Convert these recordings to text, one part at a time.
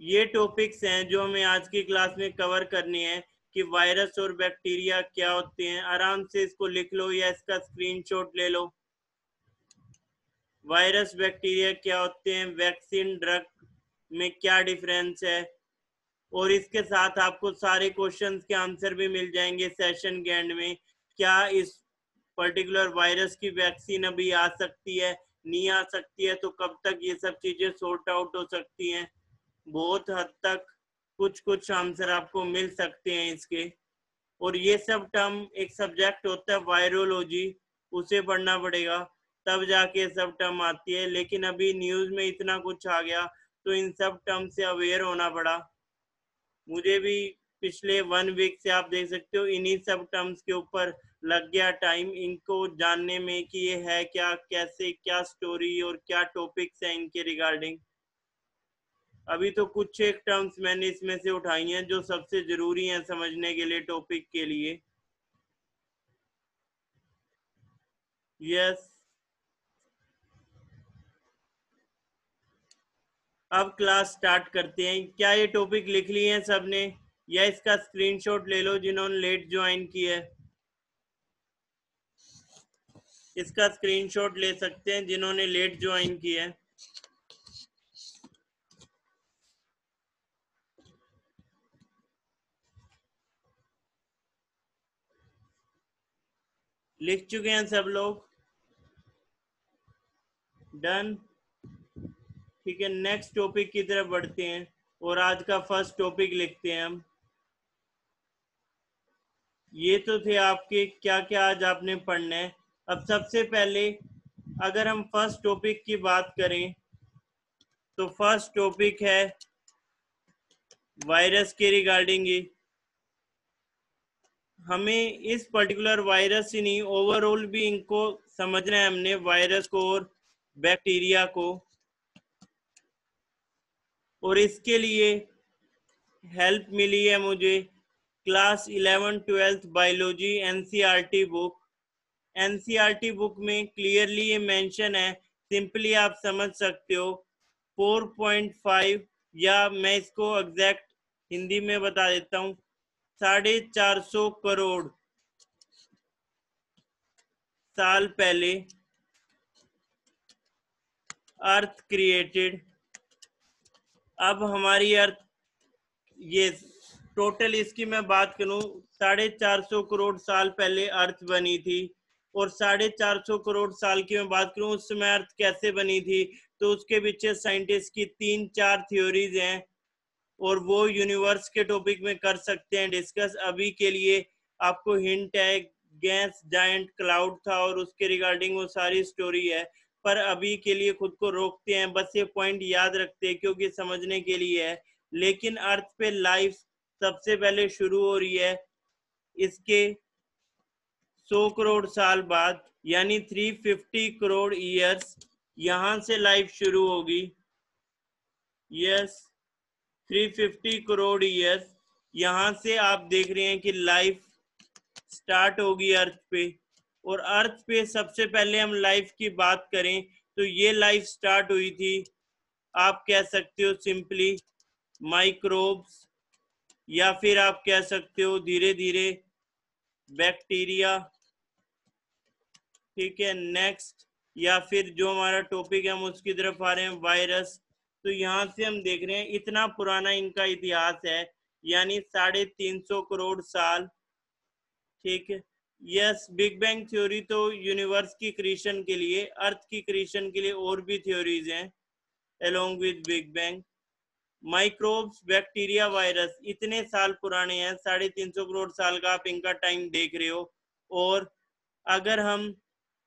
ये टॉपिक्स हैं जो हमें आज की क्लास में कवर करनी है कि वायरस और बैक्टीरिया क्या होते हैं। आराम से इसको लिख लो या इसका स्क्रीनशॉट ले लो। वायरस बैक्टीरिया क्या होते हैं, वैक्सीन ड्रग में क्या डिफरेंस है, और इसके साथ आपको सारे क्वेश्चंस के आंसर भी मिल जाएंगे सेशन के एंड में। क्या इस पर्टिकुलर वायरस की वैक्सीन अभी आ सकती है, नहीं आ सकती है, तो कब तक ये सब चीजें सॉर्ट आउट हो सकती हैं। बहुत हद तक कुछ कुछ आंसर आपको मिल सकते हैं इसके। और ये सब टर्म एक सब्जेक्ट होता है वायरोलॉजी, उसे पढ़ना पड़ेगा तब जाके सब टर्म आती है। लेकिन अभी न्यूज में इतना कुछ आ गया तो इन सब टर्म से अवेयर होना पड़ा मुझे भी। पिछले 1 वीक से आप देख सकते हो इन्हीं सब टर्म्स के ऊपर लग गया टाइम इनको जानने में कि ये है क्या, कैसे, क्या स्टोरी और क्या टॉपिक्स है इनके रिगार्डिंग। अभी तो कुछ एक टर्म्स मैंने इसमें से उठाई हैं जो सबसे जरूरी हैं समझने के लिए, टॉपिक के लिए। यस, अब क्लास स्टार्ट करते हैं। क्या ये टॉपिक लिख लिए हैं सबने, या इसका स्क्रीनशॉट ले लो जिन्होंने लेट ज्वाइन किया है। इसका स्क्रीनशॉट ले सकते हैं जिन्होंने लेट ज्वाइन किया है। लिख चुके हैं सब लोग? डन। ठीक है, नेक्स्ट टॉपिक की तरफ बढ़ते हैं और आज का फर्स्ट टॉपिक लिखते हैं हम। ये तो थे आपके क्या क्या आज आपने पढ़ना है। अब सबसे पहले अगर हम फर्स्ट टॉपिक की बात करें तो फर्स्ट टॉपिक है वायरस के रिगार्डिंग ही। हमें इस पर्टिकुलर वायरस ही नहीं, ओवरऑल भी इनको समझना है हमने, वायरस को और बैक्टीरिया को। और इसके लिए हेल्प मिली है मुझे class 11-12 biology NCERT book. NCERT book में क्लियरली ये मेंशन है, सिंपली आप समझ सकते हो 4.5, या मैं इसको एग्जैक्ट हिंदी में बता देता हूँ, 450 करोड़ साल पहले अर्थ क्रिएटेड। अब हमारी अर्थ, ये टोटल इसकी मैं बात करूं, 450 करोड़ साल पहले अर्थ बनी थी। और 450 करोड़ साल की मैं बात करूं उस समय अर्थ कैसे बनी थी, तो उसके पीछे साइंटिस्ट की 3-4 थ्योरीज हैं और वो यूनिवर्स के टॉपिक में कर सकते हैं डिस्कस। अभी के लिए आपको हिंट है, गैस जायंट क्लाउड था और उसके रिगार्डिंग वो सारी स्टोरी है। पर अभी के लिए खुद को रोकते हैं, बस ये पॉइंट याद रखते हैं क्योंकि समझने के लिए है। लेकिन अर्थ पे लाइफ सबसे पहले शुरू हो रही है इसके 100 करोड़ साल बाद, यानी 350 करोड़ ईयर्स, यहां से लाइफ शुरू होगी। यस, 350 करोड़ ईयर्स यहां से आप देख रहे हैं कि लाइफ स्टार्ट होगी अर्थ पे। और अर्थ पे सबसे पहले हम लाइफ की बात करें तो ये लाइफ स्टार्ट हुई थी, आप कह सकते हो सिंपली माइक्रोब्स, या फिर आप कह सकते हो धीरे धीरे बैक्टीरिया। ठीक है, नेक्स्ट, या फिर जो हमारा टॉपिक है हम उसकी तरफ आ रहे हैं, वायरस। तो यहाँ से हम देख रहे हैं इतना पुराना इनका इतिहास है, यानी 350 करोड़ साल। ठीक है, यस, बिग बैंग थ्योरी तो यूनिवर्स की क्रिएशन के लिए, अर्थ की क्रिएशन के लिए और भी थ्योरीज हैं along with big bang. Microbes, bacteria, virus इतने साल पुराने हैं, 350 करोड़ साल का आप इनका टाइम देख रहे हो। और अगर हम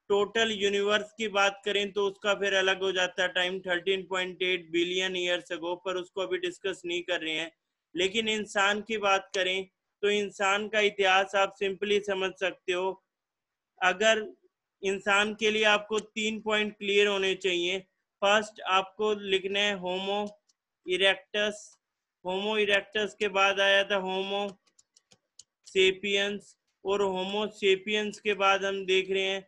टोटल यूनिवर्स की बात करें तो उसका फिर अलग हो जाता है टाइम, 13.8 बिलियन ईयर्स अगो, पर उसको अभी डिस्कस नहीं कर रहे हैं। लेकिन इंसान की बात करें तो इंसान का इतिहास आप सिंपली समझ सकते हो। अगर इंसान के लिए आपको 3 पॉइंट क्लियर होने चाहिए। फर्स्ट आपको लिखना है होमो इरेक्टस। होमो इरेक्टस के बाद आया था होमो सेपियंस, और होमो सेपियंस के बाद हम देख रहे हैं,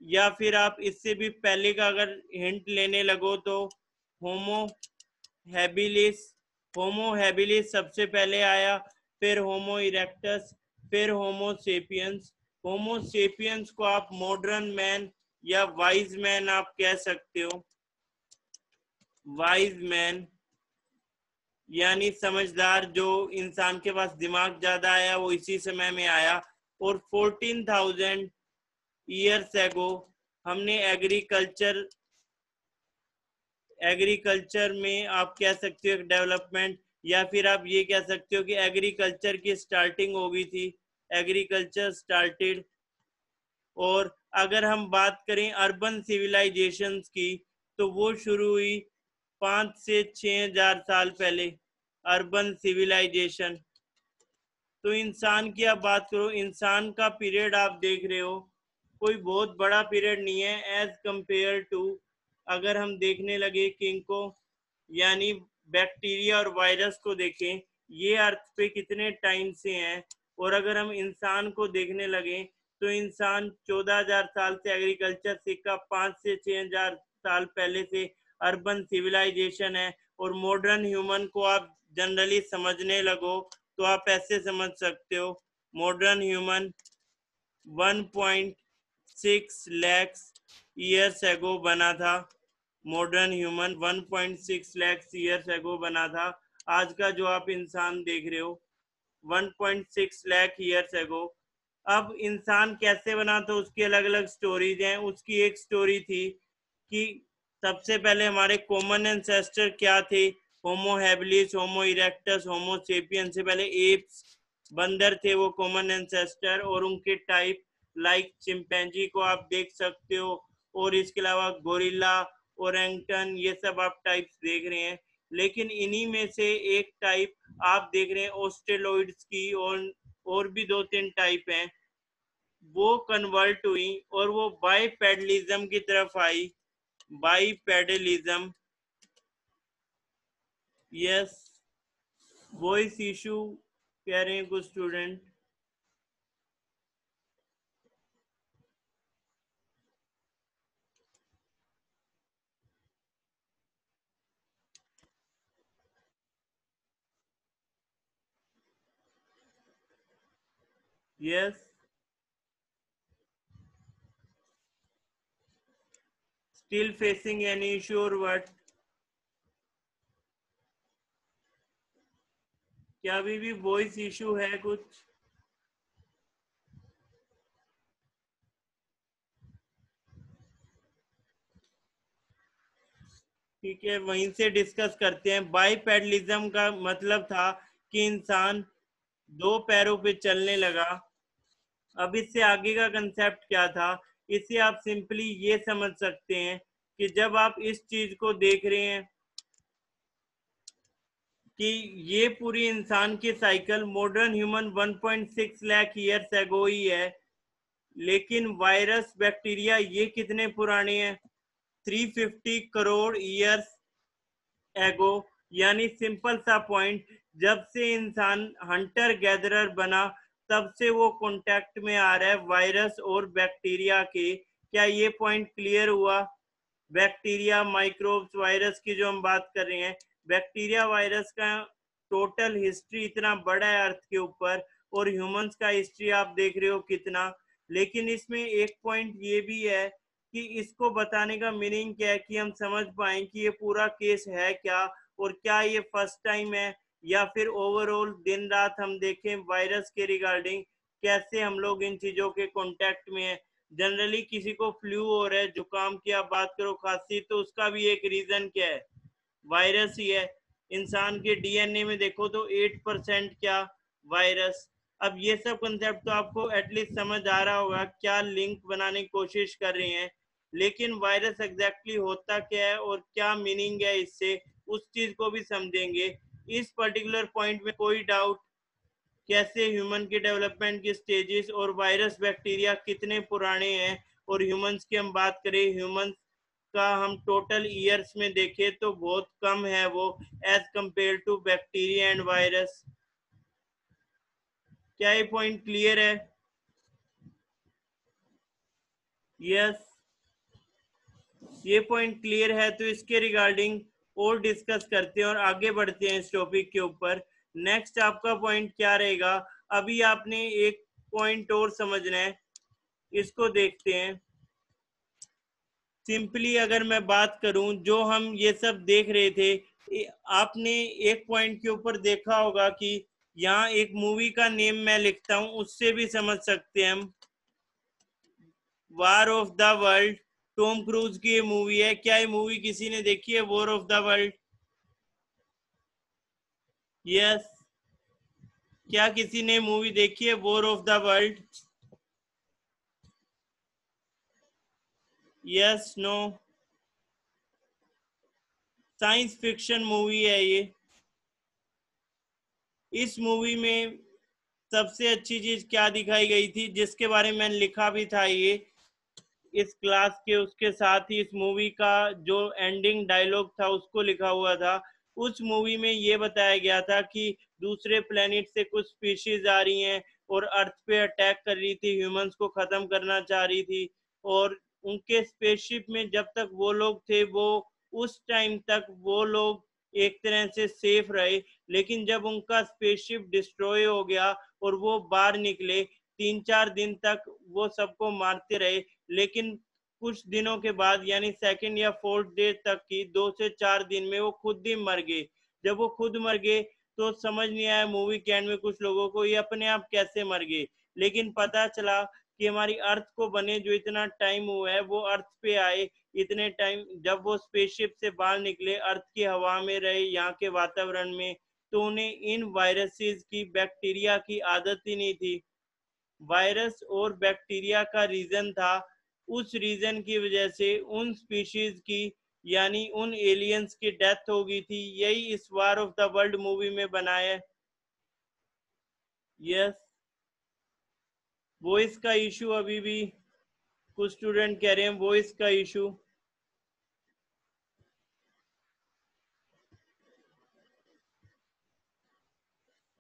या फिर आप इससे भी पहले का अगर हिंट लेने लगो तो होमो हैबिलिस, होमो हैबिलिस सबसे पहले आया, फिर होमो इरेक्टस, फिर होमो सेपियंस। होमो सेपियंस को आप मॉडर्न मैन या वाइज मैन आप कह सकते हो। वाइज मैन यानी समझदार, जो इंसान के पास दिमाग ज्यादा आया वो इसी समय में आया। और 14,000 ईयर्स एगो हमने एग्रीकल्चर में आप कह सकते हो डेवलपमेंट, या फिर आप ये कह सकते हो कि एग्रीकल्चर की स्टार्टिंग हो गई थी, एग्रीकल्चर स्टार्टेड। और अगर हम बात करें अर्बन सिविलाइजेशंस की, तो वो शुरू हुई 5 से 6 हजार साल पहले, अर्बन सिविलाइजेशन। तो इंसान की आप बात करो, इंसान का पीरियड आप देख रहे हो कोई बहुत बड़ा पीरियड नहीं है एज कंपेयर टू, अगर हम देखने लगे किंग को, यानी बैक्टीरिया और वायरस को देखें, ये अर्थ पे कितने टाइम से हैं। और अगर हम इंसान को देखने लगे तो इंसान 14,000 साल से एग्रीकल्चर सीखा, 5 से 6 हजार साल पहले से अर्बन सिविलाइजेशन है। और मॉडर्न ह्यूमन को आप जनरली समझने लगो तो आप ऐसे समझ सकते हो, modern human 1.6 lakhs years ago बना था। Modern human 1.6 lakhs years ago बना था। आज का जो आप इंसान देख रहे हो 1.6 लाख ईयर्स एगो। अब इंसान कैसे बना, तो उसकी अलग अलग स्टोरीज हैं। उसकी एक स्टोरी थी कि सबसे पहले हमारे कॉमन एंसेस्टर क्या थे, होमो हैबिलिस, होमो इरेक्टस, होमो सेपियन। से पहले एप्स, बंदर थे वो कॉमन एंसेस्टर, और उनके टाइप लाइक चिंपैंजी को आप देख सकते हो, और इसके अलावा गोरिल्ला, ओरेंगटन, ये सब आप टाइप्स देख रहे हैं। लेकिन इन्हीं में से एक टाइप आप देख रहे हैं ऑस्ट्रेलॉइड्स की, और भी 2-3 टाइप हैं, वो कन्वर्ट हुई और वो बाइपेडलिज्म की तरफ आई। बाइपेडलिज्म, यस, वॉइस इशू कह रहे हैं कुछ student. Yes, still facing any issue और व्हाट? क्या अभी भी वॉइस इशू है कुछ? ठीक है, वहीं से डिस्कस करते हैं। बाइपेडलिज्म का मतलब था कि इंसान 2 पैरों पे चलने लगा। अब इससे आगे का कंसेप्ट क्या था, इसे आप सिंपली ये समझ सकते हैं कि जब आप इस चीज को देख रहे हैं कि ये पूरी इंसान की cycle modern human 1.6 lakh years ago ही है, लेकिन वायरस बैक्टीरिया ये कितने पुराने हैं, 350 करोड़ ईयर्स एगो। यानी सिंपल सा पॉइंट, जब से इंसान हंटर गैदरर बना तब से वो कांटेक्ट में आ रहा है वायरस और बैक्टीरिया के। क्या ये पॉइंट क्लियर हुआ? बैक्टीरिया, माइक्रोब्स, वायरस की जो हम बात कर रहे हैं, बैक्टीरिया वायरस का टोटल हिस्ट्री इतना बड़ा है अर्थ के ऊपर, और ह्यूमंस का हिस्ट्री आप देख रहे हो कितना। लेकिन इसमें एक पॉइंट ये भी है कि इसको बताने का मीनिंग क्या है, कि हम समझ पाए कि ये पूरा केस है क्या, और क्या ये फर्स्ट टाइम है, या फिर ओवरऑल दिन रात हम देखें वायरस के रिगार्डिंग कैसे हम लोग इन चीजों के कांटेक्ट में है। जनरली किसी को फ्लू हो रहा है, जुकाम की आप बात करो, खांसी, तो उसका भी एक रीजन क्या है, वायरस ही है। इंसान के डीएनए में देखो तो 8% क्या, वायरस। अब ये सब कंसेप्ट तो आपको एटलीस्ट समझ आ रहा होगा, क्या लिंक बनाने की कोशिश कर रहे हैं। लेकिन वायरस एग्जैक्टली होता क्या है और क्या मीनिंग है इससे, उस चीज को भी समझेंगे। इस पर्टिकुलर पॉइंट में कोई डाउट, कैसे ह्यूमन के डेवलपमेंट की स्टेजेस, और वायरस बैक्टीरिया कितने पुराने हैं। और ह्यूमंस की हम बात करें, ह्यूमंस का हम टोटल ईयर्स में देखें तो बहुत कम है वो, as compare to bacteria and virus. क्या ये पॉइंट क्लियर है? यस, ये पॉइंट क्लियर है। तो इसके रिगार्डिंग और डिस्कस करते हैं और आगे बढ़ते हैं इस टॉपिक के ऊपर। नेक्स्ट आपका पॉइंट क्या रहेगा, अभी आपने एक पॉइंट और समझना है, इसको देखते हैं। सिंपली अगर मैं बात करूं, जो हम ये सब देख रहे थे, आपने एक पॉइंट के ऊपर देखा होगा कि यहाँ एक मूवी का नेम मैं लिखता हूं, उससे भी समझ सकते हैं हम। War of the world, Tom cruise की ये मूवी है। क्या ये मूवी किसी ने देखी है, War of the World? Yes, क्या किसी ने मूवी देखी है War of the World? Yes, no? Science fiction movie है ये। इस मूवी में सबसे अच्छी चीज क्या दिखाई गई थी, जिसके बारे में मैंने लिखा भी था ये इस क्लास के, उसके साथ ही इस मूवी का जो एंडिंग डायलॉग था उसको लिखा हुआ था। उस मूवी में ये बताया गया था कि दूसरे प्लेनेट से कुछ स्पीशीज आ रही हैं और अर्थ पे अटैक कर रही थी, ह्यूमंस को खत्म करना चाह रही थी। और उनके स्पेसशिप में जब तक वो लोग थे, वो उस टाइम तक वो लोग एक तरह से सेफ रहे। लेकिन जब उनका स्पेसशिप डिस्ट्रॉय हो गया और वो बाहर निकले, 3-4 दिन तक वो सबको मारते रहे। लेकिन कुछ दिनों के बाद, यानी सेकंड या फोर्थ डे तक की, 2 से 4 दिन में वो खुद ही मर गए। जब वो खुद मर गए तो समझ नहीं आया मूवी के एंड में कुछ लोगों को, ये अपने आप कैसे मर गए। लेकिन पता चला कि हमारी अर्थ को बने जो इतना टाइम हुआ है, वो अर्थ पे आए इतने टाइम, जब वो स्पेसशिप से बाहर निकले, अर्थ की हवा में रहे, यहाँ के वातावरण में, तो उन्हें इन वायरसेस की, बैक्टीरिया की आदत ही नहीं थी। वायरस और बैक्टीरिया का रीजन था, उस रीजन की वजह से उन स्पीशीज की, यानी उन एलियंस की डेथ हो गई थी। यही इस war of the world movie में बनाया है। यस, वॉइस का इशू अभी भी कुछ स्टूडेंट कह रहे हैं, वॉइस का इशू।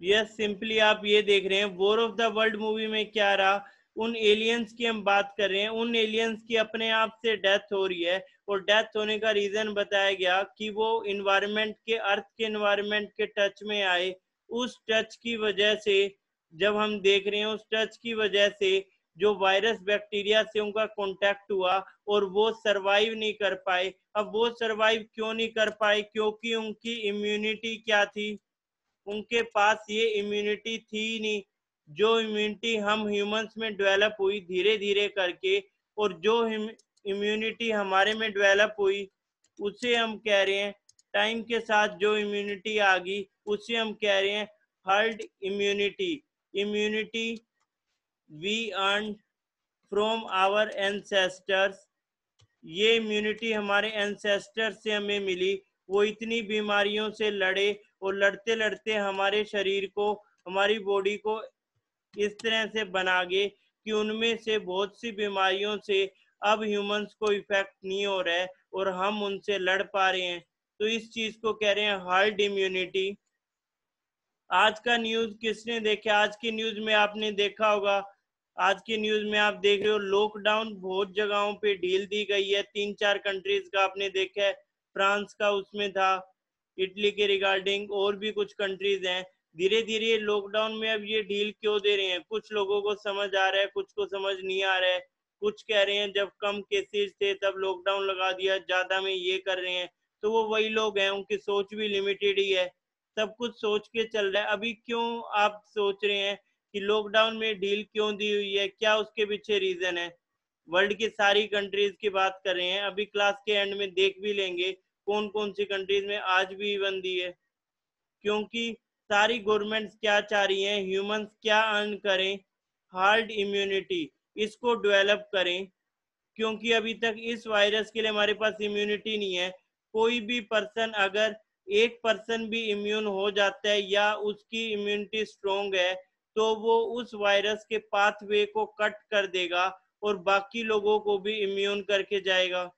यस, सिंपली आप ये देख रहे हैं war of the world movie में क्या रहा, उन एलियंस की हम बात कर रहे हैं, उन एलियंस की अपने आप से डेथ हो रही है। और डेथ होने का रीजन बताया गया कि वो इन्वायरमेंट के, अर्थ के इन्वायरमेंट के टच में आए। उस टच की वजह से, जब हम देख रहे हैं उस टच की वजह से जो वायरस बैक्टीरिया से उनका कांटेक्ट हुआ और वो सरवाइव नहीं कर पाए। अब वो सरवाइव क्यों नहीं कर पाए? क्योंकि उनकी इम्यूनिटी क्या थी, उनके पास ये इम्यूनिटी थी नहीं, जो इम्यूनिटी हम ह्यूमंस में डेवलप हुई धीरे धीरे करके। और जो इम्यूनिटी हमारे में डेवलप हुई, उसे हम कह रहे हैं, टाइम के साथ जो इम्यूनिटी आ गई उसे हम कह रहे हैं herd immunity. Immunity we earn from our ancestors. ये इम्यूनिटी हमारे एंसेस्टर से हमें मिली। वो इतनी बीमारियों से लड़े और लड़ते लड़ते हमारे शरीर को, हमारी बॉडी को इस तरह से बना गए कि उनमें से बहुत सी बीमारियों से अब ह्यूमंस को इफेक्ट नहीं हो रहा है और हम उनसे लड़ पा रहे हैं। तो इस चीज को कह रहे हैं हर्ड इम्यूनिटी। आज का न्यूज किसने देखा? आज की न्यूज में आपने देखा होगा, आज की न्यूज में आप देख रहे हो लॉकडाउन बहुत जगहों पे ढील दी गई है। 3-4 कंट्रीज का आपने देखा है, फ्रांस का उसमें था, इटली के रिगार्डिंग, और भी कुछ कंट्रीज हैं। धीरे धीरे लॉकडाउन में अब ये ढील क्यों दे रहे हैं? कुछ लोगों को समझ आ रहा है, कुछ को समझ नहीं आ रहा है। कुछ कह रहे हैं जब कम केसेस थे तब लॉकडाउन लगा दिया, ज्यादा में ये कर रहे हैं। तो वो वही लोग हैं, उनकी सोच भी लिमिटेड ही है, सब कुछ सोच के चल रहा है। अभी क्यों आप सोच रहे हैं कि लॉकडाउन में डील क्यों दी हुई है, क्या उसके पीछे रीजन है? वर्ल्ड की सारी कंट्रीज की बात कर रहे हैं, अभी क्लास के एंड में देख भी लेंगे कौन कौन सी कंट्रीज में आज भी ईवन दी है। क्योंकि सारी गवर्नमेंट्स क्या चाह रही हैं, ह्यूमंस क्या अर्न करें, हार्ड इम्यूनिटी इसको डेवलप करें। क्योंकि अभी तक इस वायरस के लिए हमारे पास इम्यूनिटी नहीं है। कोई भी पर्सन, अगर एक पर्सन भी इम्यून हो जाता है या उसकी इम्यूनिटी स्ट्रोंग है, तो वो उस वायरस के पाथवे को कट कर देगा और बाकी लोगों को भी इम्यून करके जाएगा।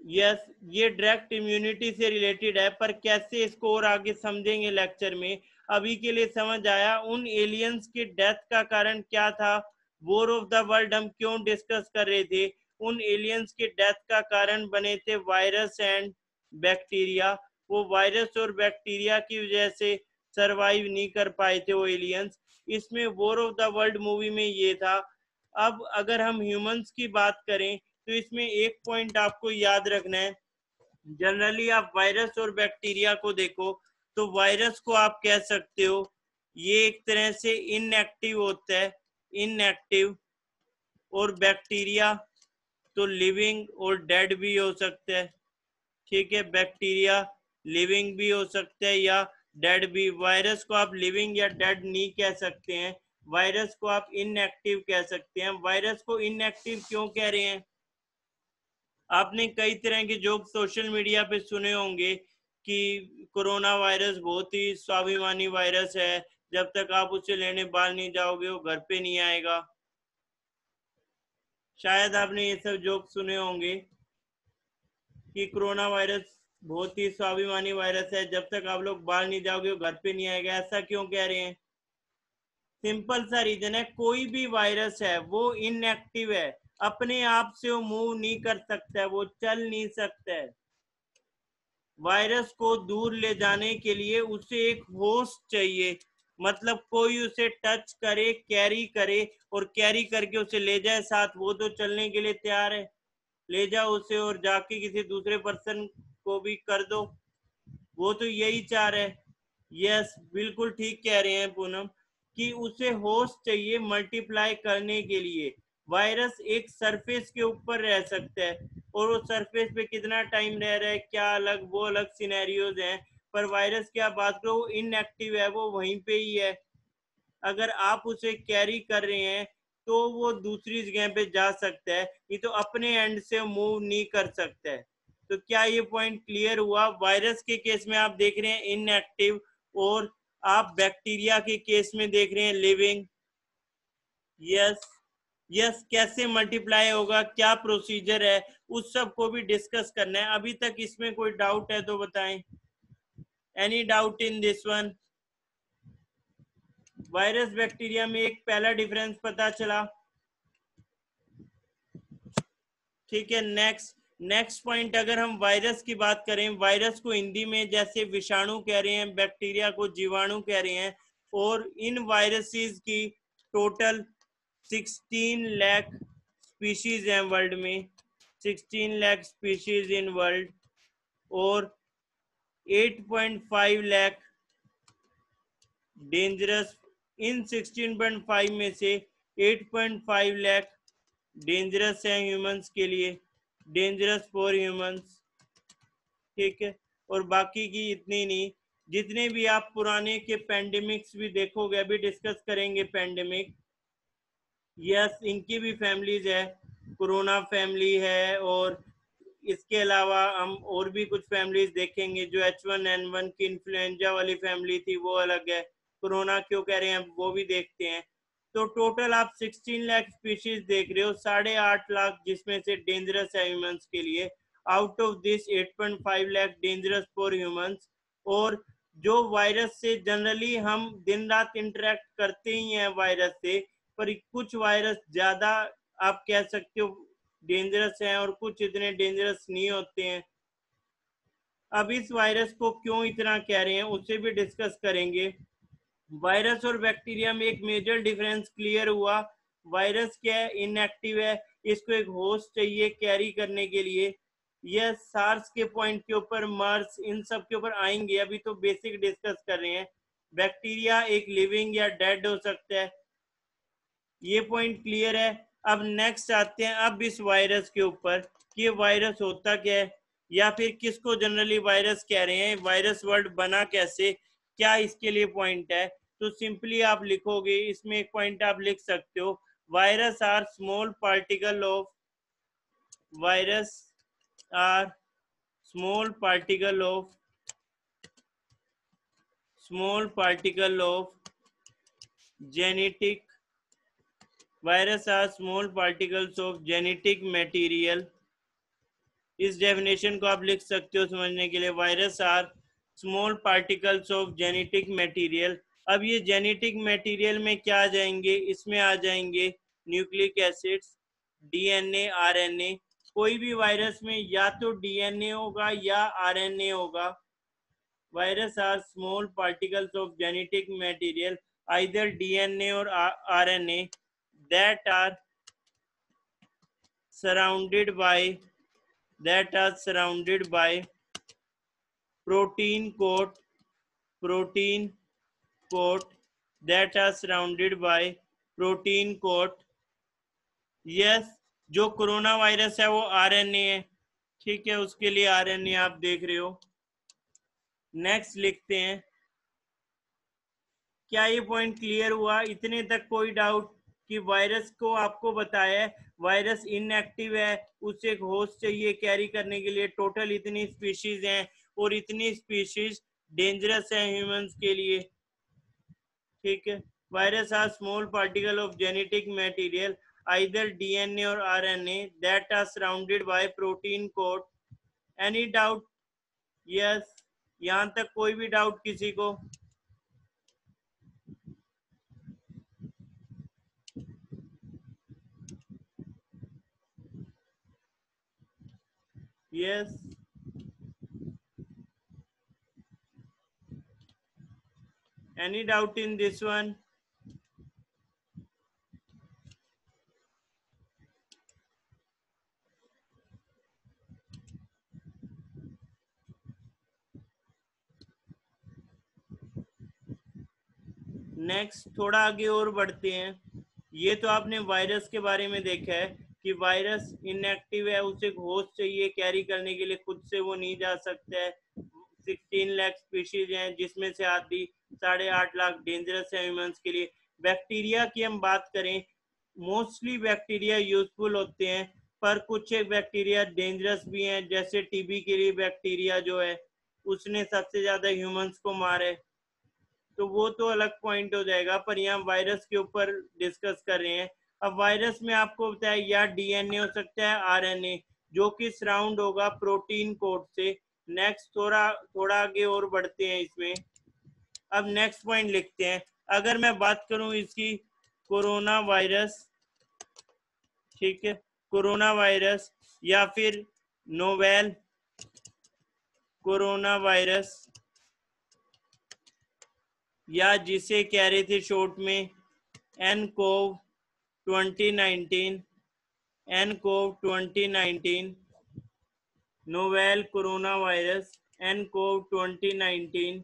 यस, ये डायरेक्ट इम्यूनिटी से रिलेटेड है, पर कैसे इसको और आगे समझेंगे लेक्चर में। अभी के लिए समझ आया उन एलियंस की डेथ का कारण क्या था, वॉर ऑफ द वर्ल्ड हम क्यों डिस्कस कर रहे थे। उन एलियंस के डेथ का कारण बने थे वायरस एंड बैक्टीरिया। वो वायरस और बैक्टीरिया की वजह से सरवाइव नहीं कर पाए थे वो एलियंस। इसमें war of the world movie में ये था। अब अगर हम ह्यूमंस की बात करें तो इसमें एक पॉइंट आपको याद रखना है। जनरली आप वायरस और बैक्टीरिया को देखो तो वायरस को आप कह सकते हो ये एक तरह से इनएक्टिव होता है, इनएक्टिव। और बैक्टीरिया तो लिविंग और डेड भी हो सकता है। ठीक है, बैक्टीरिया लिविंग भी हो सकता है या डेड भी। वायरस को आप लिविंग या डेड नहीं कह सकते हैं, वायरस को आप इनएक्टिव कह सकते हैं। वायरस को इनएक्टिव क्यों कह रहे हैं? आपने कई तरह के जोक सोशल मीडिया पे सुने होंगे कि कोरोना वायरस बहुत ही स्वाभिमानी वायरस है, जब तक आप उसे लेने बाहर नहीं जाओगे वो घर पे नहीं आएगा। शायद आपने ये सब जोक सुने होंगे कि कोरोना वायरस बहुत ही स्वाभिमानी वायरस है, जब तक आप लोग बाहर नहीं जाओगे वो घर पे नहीं आएगा। ऐसा क्यों कह रहे हैं? सिंपल सा रीजन है, कोई भी वायरस है वो इनएक्टिव है, अपने आप से वो मूव नहीं कर सकता है, वो चल नहीं सकता है। वायरस को दूर ले जाने के लिए उसे एक होस्ट चाहिए, मतलब कोई उसे टच करे, कैरी करे और कैरी करके उसे ले जाए साथ। वो तो चलने के लिए तैयार है, ले जाओ उसे और जाके किसी दूसरे पर्सन को भी कर दो, वो तो यही चाह रहा है। यस, बिल्कुल ठीक कह रहे हैं पूनम कि उसे होस्ट चाहिए मल्टीप्लाई करने के लिए। वायरस एक सरफेस के ऊपर रह सकता है और वो सरफेस पे कितना टाइम रह रहा है क्या अलग, वो अलग सिनेरियोज हैं। पर वायरस की आप बात करो, वो इनएक्टिव है, वो वहीं पे ही है। अगर आप उसे कैरी कर रहे हैं तो वो दूसरी जगह पे जा सकता है, ये तो अपने एंड से मूव नहीं कर सकता है। तो क्या ये पॉइंट क्लियर हुआ? वायरस के केस में आप देख रहे हैं इनएक्टिव, और आप बैक्टीरिया के केस में देख रहे हैं लिविंग। यस, यस, कैसे मल्टीप्लाई होगा, क्या प्रोसीजर है, उस सब को भी डिस्कस करना है। अभी तक इसमें कोई डाउट है तो बताएं। Any doubt in this one? Virus bacteria में एक पहला डिफरेंस पता चला। ठीक है, नेक्स्ट पॉइंट, अगर हम वायरस की बात करें, वायरस को हिंदी में जैसे विषाणु कह रहे हैं, बैक्टीरिया को जीवाणु कह रहे हैं। और इन वायरसेस की टोटल 16 लाख स्पीशीज हैं वर्ल्ड में, 16 लाख स्पीशीज इन वर्ल्ड। और 8.5 लाख डेंजरस, इन 16.5 में से 8.5 लाख डेंजरस है ह्यूमंस के लिए, डेंजरस फॉर ह्यूमंस। ठीक है, और बाकी की इतनी नहीं। जितने भी आप पुराने के पेंडेमिक्स भी देखोगे, अभी डिस्कस करेंगे पेंडेमिक। यस, इनकी भी फैमिलीज है, कोरोना फैमिली है, और इसके अलावा हम और भी कुछ फैमिलीज देखेंगे। जो H1N1 की इन्फ्लुएंजा वाली फैमिली थी वो अलग है, कोरोना क्यों कह रहे हैं वो भी देखते हैं। तो टोटल आप 16 लाख स्पीशीज देख रहे हो, 8.5 लाख जिसमें से डेंजरस है ह्यूमंस के लिए। Out of this 8.5 lakh dangerous for humans. और जो वायरस से जनरली हम दिन रात इंटरेक्ट करते ही हैं वायरस से, पर कुछ वायरस ज्यादा आप कह सकते हो डेंजरस हैं और कुछ इतने डेंजरस नहीं होते हैं। अब इस वायरस को क्यों इतना कह रहे हैं उसे भी डिस्कस करेंगे। वायरस और बैक्टीरिया में एक मेजर डिफरेंस क्लियर हुआ। वायरस क्या है? इनएक्टिव है, इसको एक होस्ट चाहिए कैरी करने के लिए। यह सार्स के पॉइंट के ऊपर, मर्स, इन सब के ऊपर आएंगे, अभी तो बेसिक डिस्कस कर रहे हैं। बैक्टीरिया एक लिविंग या डेड हो सकता है, ये पॉइंट क्लियर है। अब नेक्स्ट आते हैं अब इस वायरस के ऊपर कि ये वायरस होता क्या है, या फिर किसको जनरली वायरस कह रहे हैं, वायरस वर्ड बना कैसे, क्या इसके लिए पॉइंट है। तो सिंपली आप लिखोगे, इसमें एक पॉइंट आप लिख सकते हो, virus are small particle of, virus are small particle of, small particle of genetic, virus are small particles of genetic material. इस डेफिनेशन को आप लिख सकते हो समझने के लिए, virus are small particles of genetic material. अब ये जेनेटिक मटेरियल में क्या आ जाएंगे? इसमें आ जाएंगे न्यूक्लिक एसिड्स, डीएनए आरएनए, कोई भी वायरस में या तो डीएनए होगा या आरएनए होगा। Virus are small particles of genetic material either DNA or RNA that are surrounded by protein coat that are surrounded by protein coat। Yes, जो corona virus है वो आरएनए है, ठीक है, उसके लिए आरएनए आप देख रहे हो। नेक्स्ट लिखते हैं। क्या ये पॉइंट क्लियर हुआ? इतने तक कोई डाउट? कि वायरस को आपको बताया है वायरस इनएक्टिव है, उसे एक होस्ट चाहिए कैरी करने के लिए। टोटल इतनी स्पीशीज हैं और इतनी स्पीशीज डेंजरस है ह्यूमंस के लिए, ठीक है। Virus are small particle of genetic material either DNA or RNA that are surrounded by protein coat. Any doubt? Yes, यहाँ तक कोई भी डाउट किसी को? Yes. Any doubt in this one? Next थोड़ा आगे और बढ़ते हैं। ये तो आपने वायरस के बारे में देखा है कि वायरस इनएक्टिव है, उसे होस्ट चाहिए कैरी करने के लिए, खुद से वो नहीं जा सकता है। 16 लाख स्पीशीज हैं जिसमें से आधी 8.5 लाख डेंजरस है ह्यूमंस के लिए। बैक्टीरिया की हम बात करें, मोस्टली बैक्टीरिया यूजफुल होते हैं, पर कुछ एक बैक्टीरिया डेंजरस भी हैं, जैसे टीबी के लिए बैक्टीरिया जो है उसने सबसे ज्यादा ह्यूमंस को मारा है, तो वो तो अलग पॉइंट हो जाएगा। पर यहाँ वायरस के ऊपर डिस्कस कर रहे हैं। अब वायरस में आपको बताया या डीएनए हो सकता है आरएनए, जो कि सराउंड होगा प्रोटीन कोड से। नेक्स्ट थोड़ा थोड़ा आगे और बढ़ते हैं इसमें। अब नेक्स्ट पॉइंट लिखते हैं। अगर मैं बात करूं इसकी कोरोना वायरस, ठीक है, कोरोना वायरस या फिर नोवेल कोरोना वायरस, या जिसे कह रहे थे शॉर्ट में nCoV 2019, nCoV 2019, novel corona virus nCoV 2019,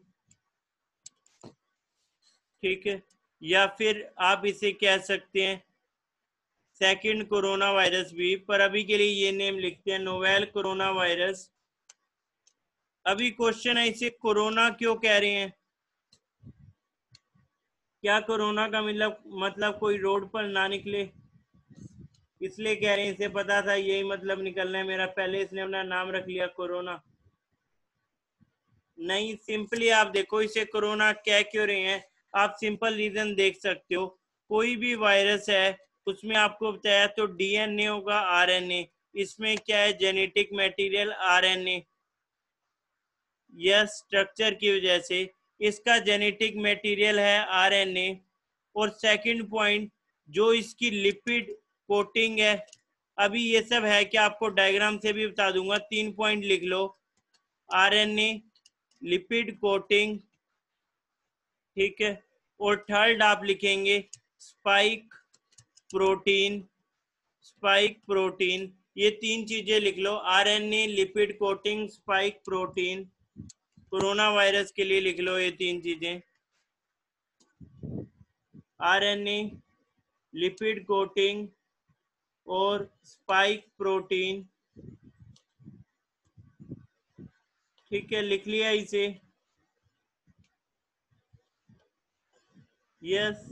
ठीक है। या फिर आप इसे कह सकते हैं सेकंड कोरोना वायरस भी, पर अभी के लिए ये नेम लिखते हैं नोवेल कोरोना वायरस। अभी क्वेश्चन है इसे कोरोना क्यों कह रहे हैं? क्या कोरोना का मतलब कोई रोड पर ना निकले इसलिए कह रहे हैं? इसे पता था यही मतलब निकलना है मेरा, पहले इसने अपना नाम रख लिया कोरोना। नहीं, सिंपली आप देखो इसे कोरोना कह क्यों रहे हैं। आप सिंपल रीजन देख सकते हो। कोई भी वायरस है उसमें आपको बताया तो डीएनए होगा आरएनए, इसमें क्या है जेनेटिक मटेरियल आरएनए। यह स्ट्रक्चर की वजह से इसका जेनेटिक मटेरियल है आरएनए। और सेकंड पॉइंट, जो इसकी लिपिड कोटिंग है, अभी ये सब है कि आपको डायग्राम से भी बता दूंगा। 3 पॉइंट लिख लो, आरएनए, लिपिड कोटिंग, ठीक है। और थर्ड आप लिखेंगे स्पाइक प्रोटीन, स्पाइक प्रोटीन। ये 3 चीजें लिख लो, RNA, lipid coating, spike protein. Corona virus के लिए लिख लो ये 3 चीजें, आरएनए, लिपिड कोटिंग और स्पाइक प्रोटीन, ठीक है। लिख लिया इसे? यस।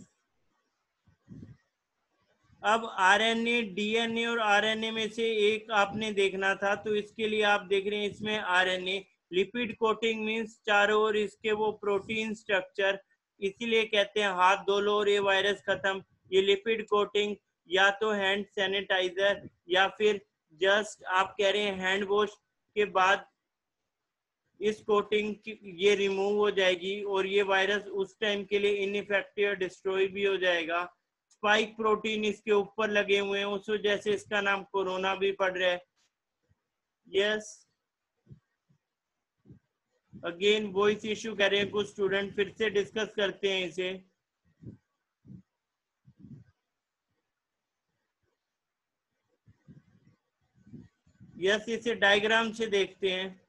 अब आरएनए, डीएनए और आरएनए में से एक आपने देखना था, तो इसके लिए आप देख रहे हैं इसमें आरएनए। लिपिड कोटिंग मींस चारों ओर इसके वो प्रोटीन स्ट्रक्चर, इसीलिए कहते हैं हाथ धो लो और ये वायरस खत्म। ये लिपिड कोटिंग या तो हैंड सैनिटाइजर या फिर जस्ट आप कह रहे हैं हैंड वॉश के बाद इस कोटिंग ये रिमूव हो जाएगी और ये वायरस उस टाइम के लिए इनइफेक्टिव डिस्ट्रॉय भी हो जाएगा। स्पाइक प्रोटीन इसके ऊपर लगे हुए हैं, उस वजह से इसका नाम कोरोना भी पड़ रहा है। यस, अगेन वॉइस इशू कह रहे हैं कुछ स्टूडेंट, फिर से डिस्कस करते हैं इसे। यस, इसे डायग्राम से देखते हैं।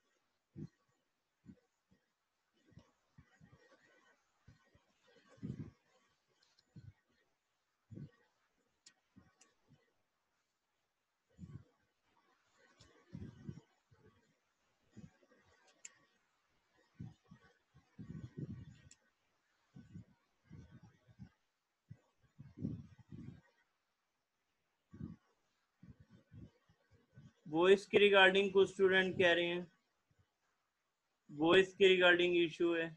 वॉइस के रिगार्डिंग कुछ स्टूडेंट कह रहे हैं, वॉइस के रिगार्डिंग इशू है।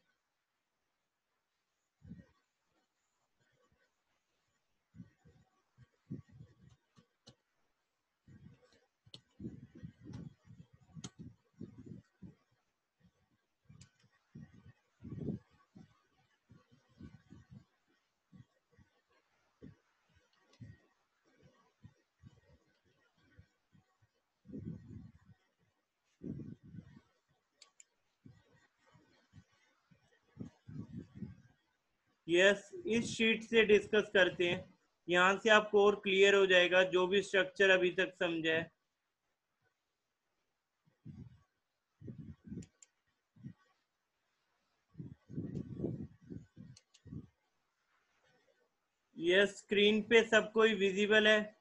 यस, इस शीट से डिस्कस करते हैं, यहाँ से आपको और क्लियर हो जाएगा जो भी स्ट्रक्चर अभी तक समझा है। यस, स्क्रीन पे सब कोई विजिबल है?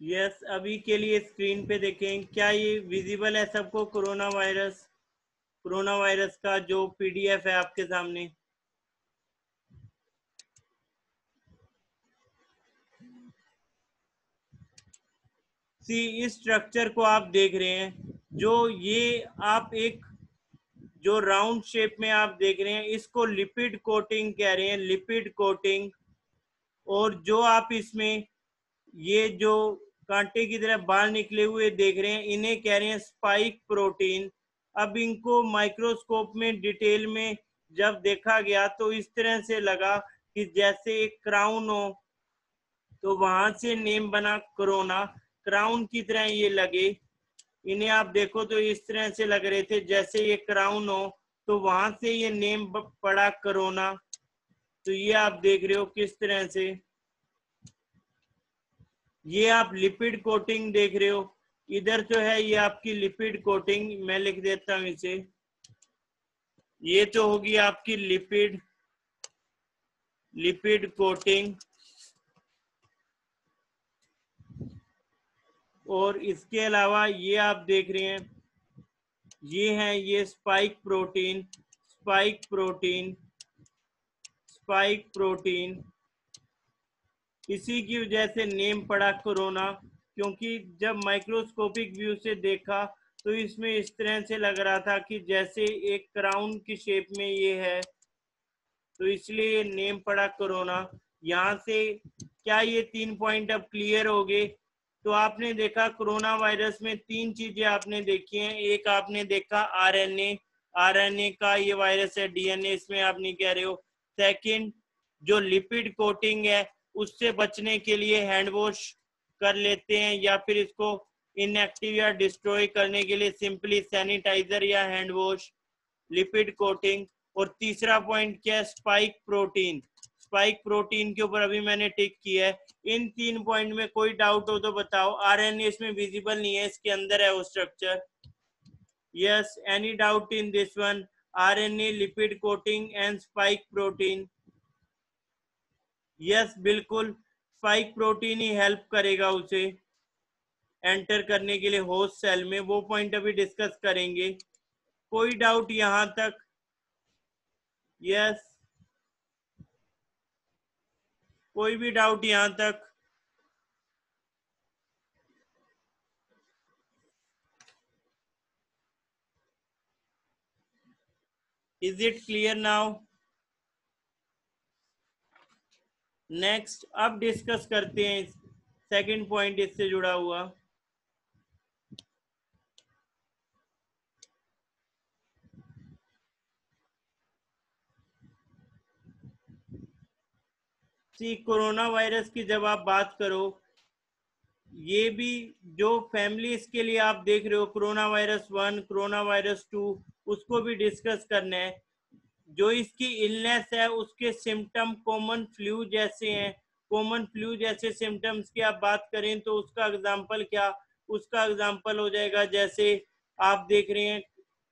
यस, अभी के लिए स्क्रीन पे देखें, क्या ये विजिबल है सबको? कोरोना वायरस का जो पीडीएफ है आपके सामने। इस स्ट्रक्चर को आप देख रहे हैं, जो ये आप एक जो राउंड शेप में आप देख रहे हैं, इसको लिपिड कोटिंग कह रहे हैं, लिपिड कोटिंग। और जो आप इसमें ये जो कांटे की तरह बाल निकले हुए देख रहे हैं, इन्हें कह रहे हैं स्पाइक प्रोटीन। अब इनको माइक्रोस्कोप में डिटेल में जब देखा गया तो इस तरह से लगा कि जैसे एक क्राउन हो, तो वहां से नेम बना कोरोना, क्राउन की तरह ये लगे। इन्हें आप देखो तो इस तरह से लग रहे थे जैसे ये क्राउन हो, तो वहां से ये नेम पड़ा कोरोना। तो ये आप देख रहे हो किस तरह से, ये आप लिपिड कोटिंग देख रहे हो। इधर जो है ये आपकी लिपिड कोटिंग, मैं लिख देता हूं इसे। ये तो होगी आपकी लिपिड कोटिंग। और इसके अलावा ये आप देख रहे हैं, ये है ये spike protein, spike protein, spike protein. इसी की वजह से नेम पड़ा कोरोना, क्योंकि जब माइक्रोस्कोपिक व्यू से देखा तो इसमें इस तरह से लग रहा था कि जैसे एक क्राउन की शेप में ये है, तो इसलिए ये नेम पड़ा कोरोना। यहाँ से क्या ये 3 पॉइंट अब क्लियर हो गए? तो आपने देखा कोरोना वायरस में 3 चीजें आपने देखी हैं। एक आपने देखा आरएनए, आरएनए का ये वायरस है, डीएनए इसमें आप नहीं कह रहे हो। सेकंड, जो लिपिड कोटिंग है, उससे बचने के लिए हैंड वॉश कर लेते हैं, या फिर इसको इनएक्टिव या डिस्ट्रॉय करने के लिए सिंपली सैनिटाइजर या हैंड वॉश, लिपिड कोटिंग। और तीसरा पॉइंट क्या है? Spike protein. स्पाइक प्रोटीन के ऊपर अभी मैंने टिक किया है। इन 3 पॉइंट में कोई डाउट हो तो बताओ। आरएनए इसमें विजिबल नहीं है, इसके अंदर है वो structure. Yes, any doubt in this one? RNA, lipid coating and spike protein. Yes, बिल्कुल स्पाइक प्रोटीन ही हेल्प करेगा उसे एंटर करने के लिए होस्ट सेल में। वो पॉइंट अभी डिस्कस करेंगे। कोई डाउट यहां तक? यस, कोई भी डाउट यहां तक? Is it clear now? Next अब डिस्कस करते हैं सेकंड पॉइंट इससे जुड़ा हुआ। कोरोना वायरस की जब आप बात करो, ये भी जो फैमिली इसके लिए आप देख रहे हो, कोरोना वायरस 1, कोरोना वायरस 2, उसको भी डिस्कस करना है। जो इसकी इलनेस है उसके सिम्टम कॉमन फ्लू जैसे हैं। कॉमन फ्लू जैसे सिम्टम्स की आप बात करें तो उसका एग्जांपल क्या? उसका एग्जांपल हो जाएगा जैसे आप देख रहे हैं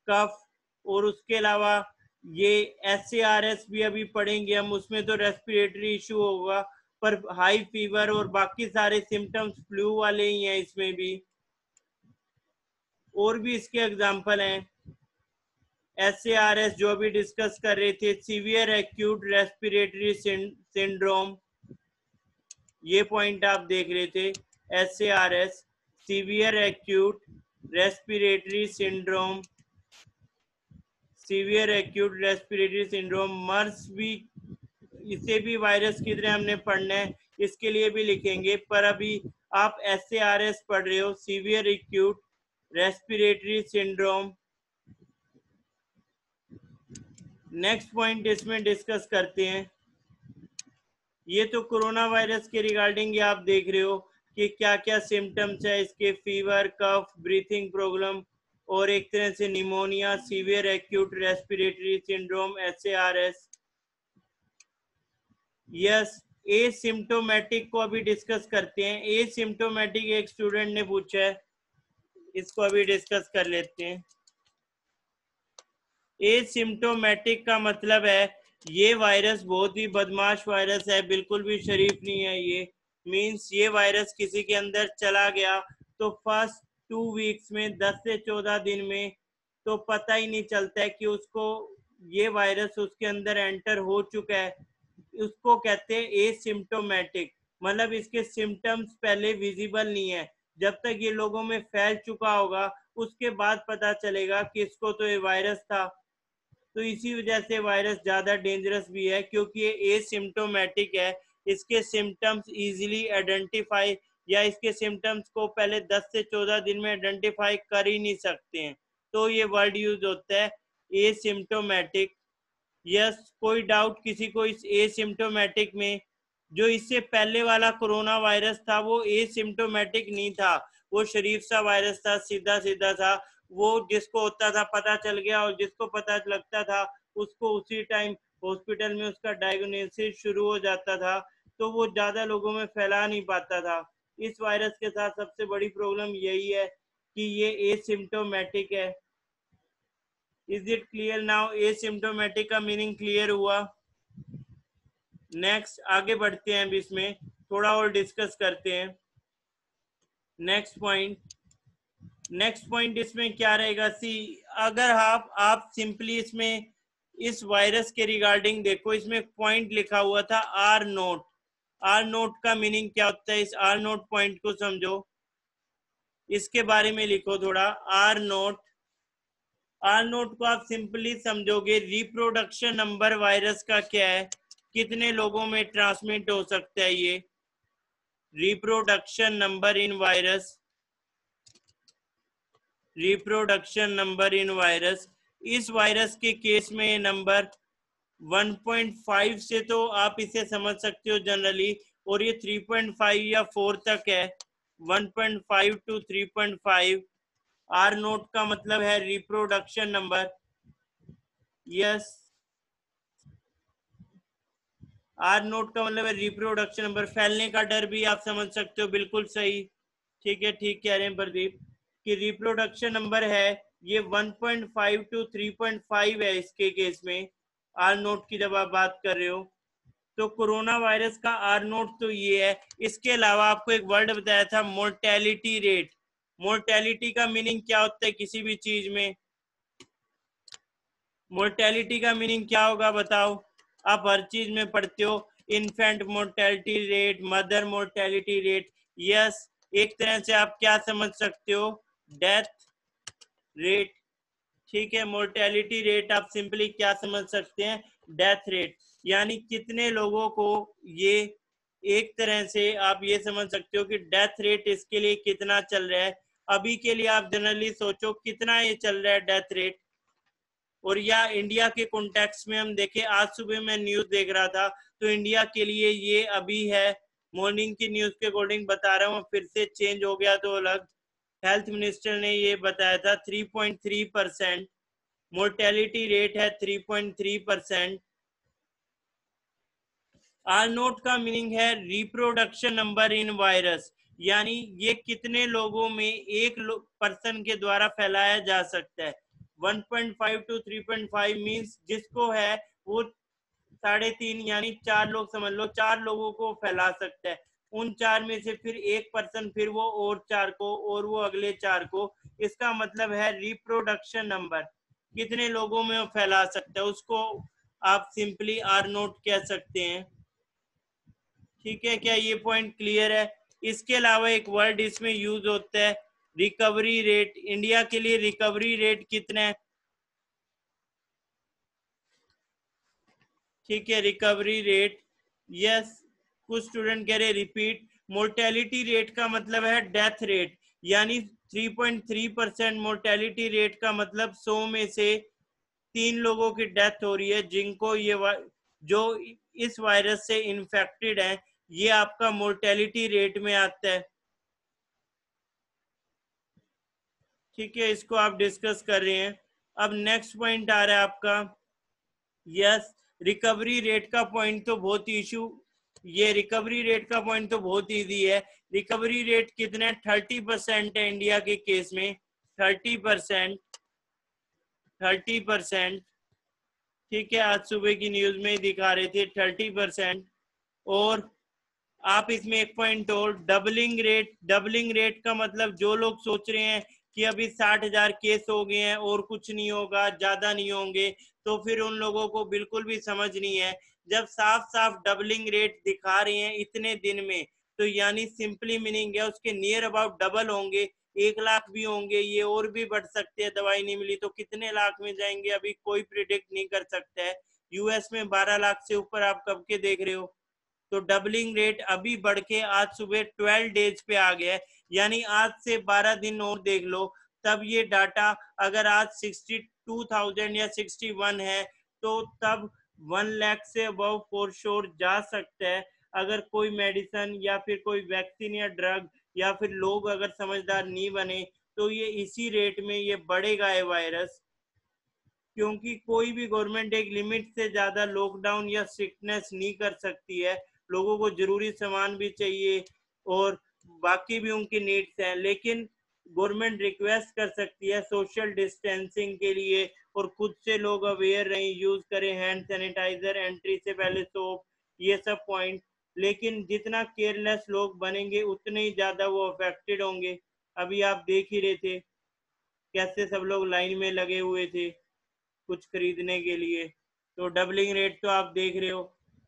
कफ, और उसके अलावा ये SARS भी अभी पढ़ेंगे हम, उसमें तो रेस्पिरेटरी इशू होगा, पर हाई फीवर और बाकी सारे सिम्टम्स फ्लू वाले ही हैं इसमें भी। और भी इसके एग्जांपल हैं। SARS जो अभी डिस्कस कर रहे थे, सीवियर एक्यूट रेस्पिरेटरी सिंड्रोम, ये पॉइंट आप देख रहे थे। SARS severe acute respiratory syndrome, severe acute respiratory syndrome. MERS भी, इसे भी वायरस की तरह हमने पढ़ना है, इसके लिए भी लिखेंगे, पर अभी आप SARS पढ़ रहे हो, severe acute respiratory syndrome. Next point इसमें डिस्कस करते हैं। ये तो कोरोना वायरस के रिगार्डिंग ये आप देख रहे हो कि क्या क्या सिम्टम्स है इसके, फीवर, कफ, ब्रीथिंग प्रॉब्लम, और एक तरह से pneumonia, severe acute respiratory syndrome, SARS। Yes, asymptomatic को अभी डिस्कस करते हैं। एसिम्टोमेटिक एक स्टूडेंट ने पूछा है, इसको अभी डिस्कस कर लेते हैं। एसिम्टोमेटिक का मतलब है ये वायरस बहुत ही बदमाश वायरस है, बिल्कुल भी शरीफ नहीं है। ये मींस ये वायरस किसी के अंदर चला गया तो फर्स्ट 2 वीक्स में, 10 से 14 दिन में तो पता ही नहीं चलता है कि उसको ये वायरस उसके अंदर एंटर हो चुका है। उसको कहते हैं एसिम्टोमेटिक, मतलब इसके सिम्टम्स पहले विजिबल नहीं है। जब तक ये लोगों में फैल चुका होगा उसके बाद पता चलेगा कि इसको तो ये वायरस था। तो इसी वजह से वायरस ज्यादा डेंजरस भी है, क्योंकि ये एसिम्टोमेटिक है। इसके सिम्टम्स इजीली आइडेंटिफाई, या इसके सिम्टम्स को पहले 10 से 14 दिन में आइडेंटिफाई कर ही नहीं सकते हैं, तो ये वर्ड यूज होता है एसिम्टोमेटिक। यस, कोई डाउट किसी को इस एसिम्टोमेटिक में? जो इससे पहले वाला कोरोना वायरस था वो एसिम्टोमेटिक नहीं था, वो शरीफ सा वायरस था, सीधा सीधा था। वो जिसको होता था पता चल गया, और जिसको पता लगता था उसको उसी टाइम हॉस्पिटल में उसका डायग्नोसिस शुरू हो जाता था, तो वो ज्यादा लोगों में फैला नहीं पाता था। इस वायरस के साथ सबसे बड़ी प्रॉब्लम यही है कि ये एसिम्टोमेटिक है। Is it clear now? Asymptomatic का मीनिंग क्लियर हुआ? नेक्स्ट आगे बढ़ते हैं, अब इसमें थोड़ा और डिस्कस करते हैं। नेक्स्ट पॉइंट इसमें क्या रहेगा? सी, अगर आप सिंपली इसमें इस वायरस के रिगार्डिंग देखो, इसमें पॉइंट लिखा हुआ था R नोट। R नोट का मीनिंग क्या होता है? इस R नोट पॉइंट को समझो, इसके बारे में लिखो थोड़ा। R नोट को आप सिंपली समझोगे, रिप्रोडक्शन नंबर वायरस का क्या है, कितने लोगों में ट्रांसमिट हो सकता है ये। Reproduction number in virus, reproduction number in virus. इस वायरस के केस में ये नंबर 1.5 से तो आप इसे समझ सकते हो जनरली, और ये 3.5 या 4 तक है, 1.5 to 3.5। R नोट का मतलब है reproduction number. Yes, R note का मतलब है रिप्रोडक्शन नंबर। फैलने का डर भी आप समझ सकते हो, बिल्कुल सही। ठीक है, ठीक कह रहे हैं प्रदीप कि रिप्रोडक्शन नंबर है ये 1.5 to 3.5 है इसके केस में, R नोट की जब आप बात कर रहे हो। तो कोरोना वायरस का R नोट तो ये है। इसके अलावा आपको एक वर्ड बताया था, मोर्टेलिटी रेट। मोर्टेलिटी का मीनिंग क्या होता है किसी भी चीज में? मोर्टेलिटी का मीनिंग क्या होगा बताओ? आप हर चीज में पढ़ते हो। Infant mortality rate, mother mortality rate. Yes, एक तरह से आप क्या समझ सकते हो, डेथ रेट। ठीक है, मोर्टेलिटी रेट आप सिंपली क्या समझ सकते हैं, डेथ रेट, यानी कितने लोगों को ये, एक तरह से आप ये समझ सकते हो कि डेथ रेट इसके लिए कितना चल रहा है। अभी के लिए आप जनरली सोचो कितना ये चल रहा है डेथ रेट। और या इंडिया के कॉन्टेक्स्ट में हम देखें, आज सुबह मैं न्यूज देख रहा था तो इंडिया के लिए ये अभी है, मॉर्निंग की न्यूज के अकॉर्डिंग बता रहा हूँ, फिर से चेंज हो गया तो अलग, हेल्थ मिनिस्टर ने ये बताया था 3.3% मोर्टेलिटी रेट है, 3.3%। आर नोट का मीनिंग है रिप्रोडक्शन नंबर इन वायरस, यानी ये कितने लोगों में एक पर्सन के द्वारा फैलाया जा सकता है। 1.5 to 3.5 मीन्स जिसको है वो 3.5 यानी 4 लोग समझ लो, 4 लोगों को फैला सकता है। उन 4 में से फिर एक पर्सन, फिर वो और 4 को, और वो अगले 4 को। इसका मतलब है रिप्रोडक्शन नंबर, कितने लोगों में वो फैला सकता है, उसको आप सिंपली आर नोट कह सकते हैं। ठीक है, क्या ये पॉइंट क्लियर है? इसके अलावा एक वर्ड इसमें यूज होता है रिकवरी रेट। इंडिया के लिए रिकवरी रेट कितना है? ठीक है, रिकवरी रेट, यस। कुछ स्टूडेंट कह रहे रिपीट। मोर्टेलिटी रेट का मतलब है डेथ रेट, यानी 3.3% मोर्टेलिटी रेट का मतलब 100 में से 3 लोगों की डेथ हो रही है जिनको ये जो इस वायरस से इन्फेक्टेड है, ये आपका मोर्टेलिटी रेट में आता है। ठीक है, इसको आप डिस्कस कर रहे हैं। अब नेक्स्ट पॉइंट आ रहा है आपका, यस, रिकवरी रेट का पॉइंट तो बहुत इशू, ये रिकवरी रेट का पॉइंट तो बहुत इजी है। रिकवरी रेट कितना है? 30% है इंडिया के केस में, 30%, 30%। ठीक है, आज सुबह की न्यूज में दिखा रहे थे 30%। और आप इसमें एक पॉइंट और, डबलिंग रेट। डबलिंग रेट का मतलब जो लोग सोच रहे हैं कि अभी 60,000 केस हो गए हैं और कुछ नहीं होगा, ज्यादा नहीं होंगे, तो फिर उन लोगों को बिल्कुल भी समझ नहीं है। जब साफ साफ डबलिंग रेट दिखा रहे हैं इतने दिन में, तो यानी सिंपली मीनिंग है उसके नियर अबाउट डबल होंगे, 1 लाख भी होंगे, ये और भी बढ़ सकते हैं, दवाई नहीं मिली तो कितने लाख में जाएंगे अभी कोई प्रिडिक्ट नहीं कर सकता है। यूएस में 12 लाख से ऊपर आप कब के देख रहे हो? तो डबलिंग रेट अभी बढ़ के आज सुबह 12 डेज पे आ गया है, यानी आज से 12 दिन और देख लो, तब ये डाटा अगर आज 62,000 या 61 है, तो तब 1 लाख से अबव फॉर श्योर जा सकता है, अगर कोई मेडिसिन या फिर कोई वैक्सीन या ड्रग या फिर लोग अगर समझदार नहीं बने, तो ये इसी रेट में ये बढ़ेगा ये वायरस। क्योंकि कोई भी गवर्नमेंट एक लिमिट से ज्यादा लॉकडाउन या स्ट्रिक्टनेस नहीं कर सकती है, लोगों को जरूरी सामान भी चाहिए और बाकी भी उनकी नीड्स हैं, लेकिन गवर्नमेंट रिक्वेस्ट कर सकती है सोशल डिस्टेंसिंग के लिए, और खुद से लोग अवेयर रहें, यूज करें हैंड सैनिटाइजर, एंट्री से पहले सोप, ये सब पॉइंट। लेकिन जितना केयरलेस लोग बनेंगे उतने ही ज्यादा वो अफेक्टेड होंगे। अभी आप देख ही रहे थे कैसे सब लोग लाइन में लगे हुए थे कुछ खरीदने के लिए। तो डबलिंग रेट तो आप देख रहे हो।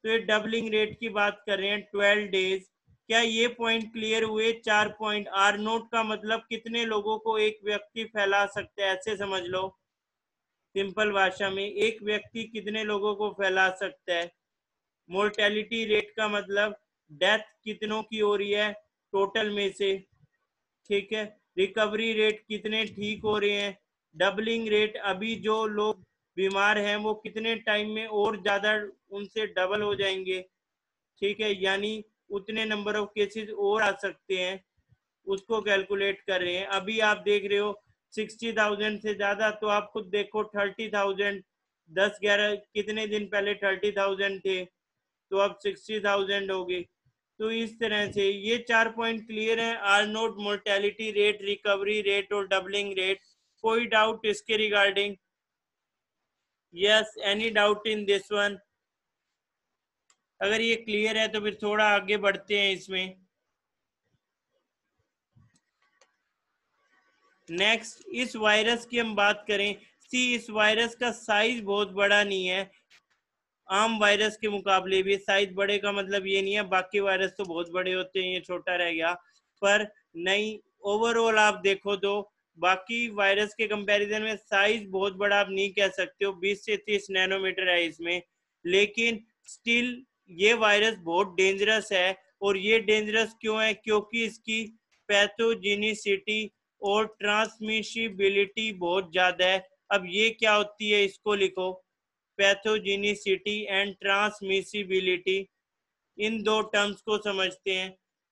तो ये डबलिंग रेट की बात कर रहे हैं 12 डेज। क्या ये पॉइंट क्लियर हुए? 4 पॉइंट। आर नोट का मतलब कितने लोगों को एक व्यक्ति फैला सकता है, ऐसे समझ लो सिंपल भाषा में, एक व्यक्ति कितने लोगों को फैला सकता है। मोर्टेलिटी रेट का मतलब डेथ कितनों की हो रही है टोटल में से। ठीक है, रिकवरी रेट कितने ठीक हो रहे हैं। डबलिंग रेट अभी जो लोग बीमार हैं वो कितने टाइम में और ज्यादा उनसे डबल हो जाएंगे। ठीक है, यानी उतने नंबर ऑफ केसेस और आ सकते हैं, उसको कैलकुलेट कर रहे हैं। अभी आप देख रहे हो 60,000 से ज्यादा, तो आप खुद देखो 30,000, 10-11 कितने दिन पहले 30,000 थे, तो अब 60,000 हो गए। तो इस तरह से ये 4 पॉइंट क्लियर है, are not, mortality rate, recovery rate और डबलिंग रेट। कोई डाउट इसके regarding? Yes, any doubt in this one? अगर ये क्लियर है तो फिर थोड़ा आगे बढ़ते हैं इसमें। नेक्स्ट, इस वायरस की हम बात करें, सी इस वायरस का साइज बहुत बड़ा नहीं है। आम वायरस के मुकाबले भी। साइज बड़े का मतलब ये नहीं है बाकी वायरस तो बहुत बड़े होते हैं, ये छोटा रह गया, पर नहीं, ओवरऑल आप देखो तो बाकी वायरस के कंपैरिजन में साइज बहुत बड़ा आप नहीं कह सकते हो, 20 से 30 नैनोमीटर है इसमें, लेकिन स्टिल ये वायरस बहुत डेंजरस है। और ये डेंजरस क्यों है? क्योंकि इसकी पैथोजेनिसिटी और ट्रांसमिशिबिलिटी बहुत ज्यादा है। अब ये क्या होती है, इसको लिखो, पैथोजेनिसिटी एंड ट्रांसमिसिबिलिटी, इन दो टर्म्स को समझते हैं।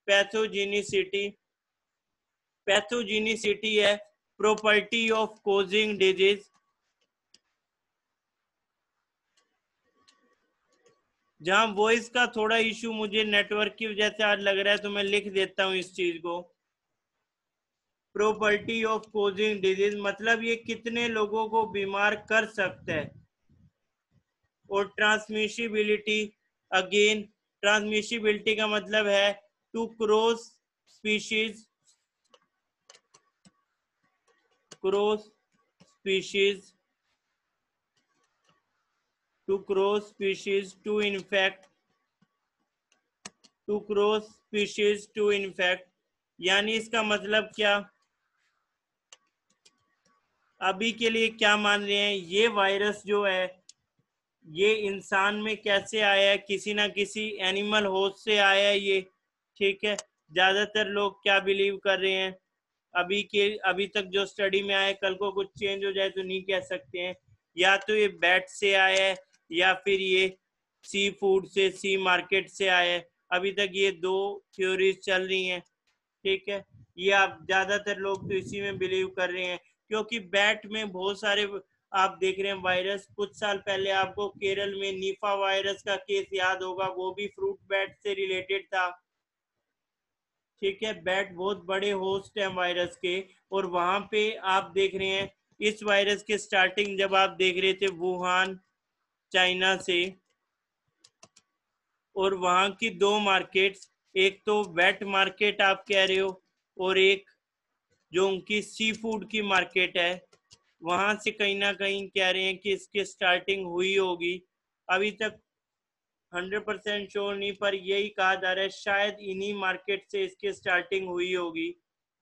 पैथोजेनिसिटी, पैथोजेनिसिटी है प्रॉपर्टी ऑफ कोजिंग डिजीज, जहां वॉइस का थोड़ा इशू मुझे नेटवर्क की वजह से आज लग रहा है, तो मैं लिख देता हूं इस चीज को। प्रॉपर्टी ऑफ कोजिंग डिजीज मतलब ये कितने लोगों को बीमार कर सकता है। और ट्रांसमिशिबिलिटी, अगेन ट्रांसमिशिबिलिटी का मतलब है to cross species, cross species, to cross species to infect, to cross species to infect. यानी इसका मतलब क्या, अभी के लिए क्या मान रहे हैं, ये वायरस जो है ये इंसान में कैसे आया है, किसी ना किसी एनिमल होस्ट से आया है ये, ठीक है। ज्यादातर लोग क्या बिलीव कर रहे हैं, अभी तक जो स्टडी में आया, कल को कुछ चेंज हो जाए तो नहीं कह सकते हैं, या तो ये बैट से आया है या फिर ये सी फूड से, सी मार्केट से आया है। अभी तक ये दो थ्योरीज चल रही हैं, ठीक है। ये आप ज्यादातर लोग तो इसी में बिलीव कर रहे हैं, क्योंकि बैट में बहुत सारे आप देख रहे हैं वायरस। कुछ साल पहले आपको केरल में निफा वायरस का केस याद होगा, वो भी फ्रूट बैट से रिलेटेड था, ठीक है। बैट बहुत बड़े होस्ट हैं वायरस के, और वहां पे आप देख रहे हैं इस वायरस के स्टार्टिंग जब आप देख रहे थे वुहान चाइना से, और वहां की दो मार्केट्स, एक तो वेट मार्केट आप कह रहे हो, और एक जो उनकी सी फूड की मार्केट है, वहां से कहीं ना कहीं कह रहे हैं कि इसकी स्टार्टिंग हुई होगी। अभी तक 100% श्योर नहीं, पर यही कहा जा रहा है शायद इन्हीं मार्केट से इसकी स्टार्टिंग हुई होगी।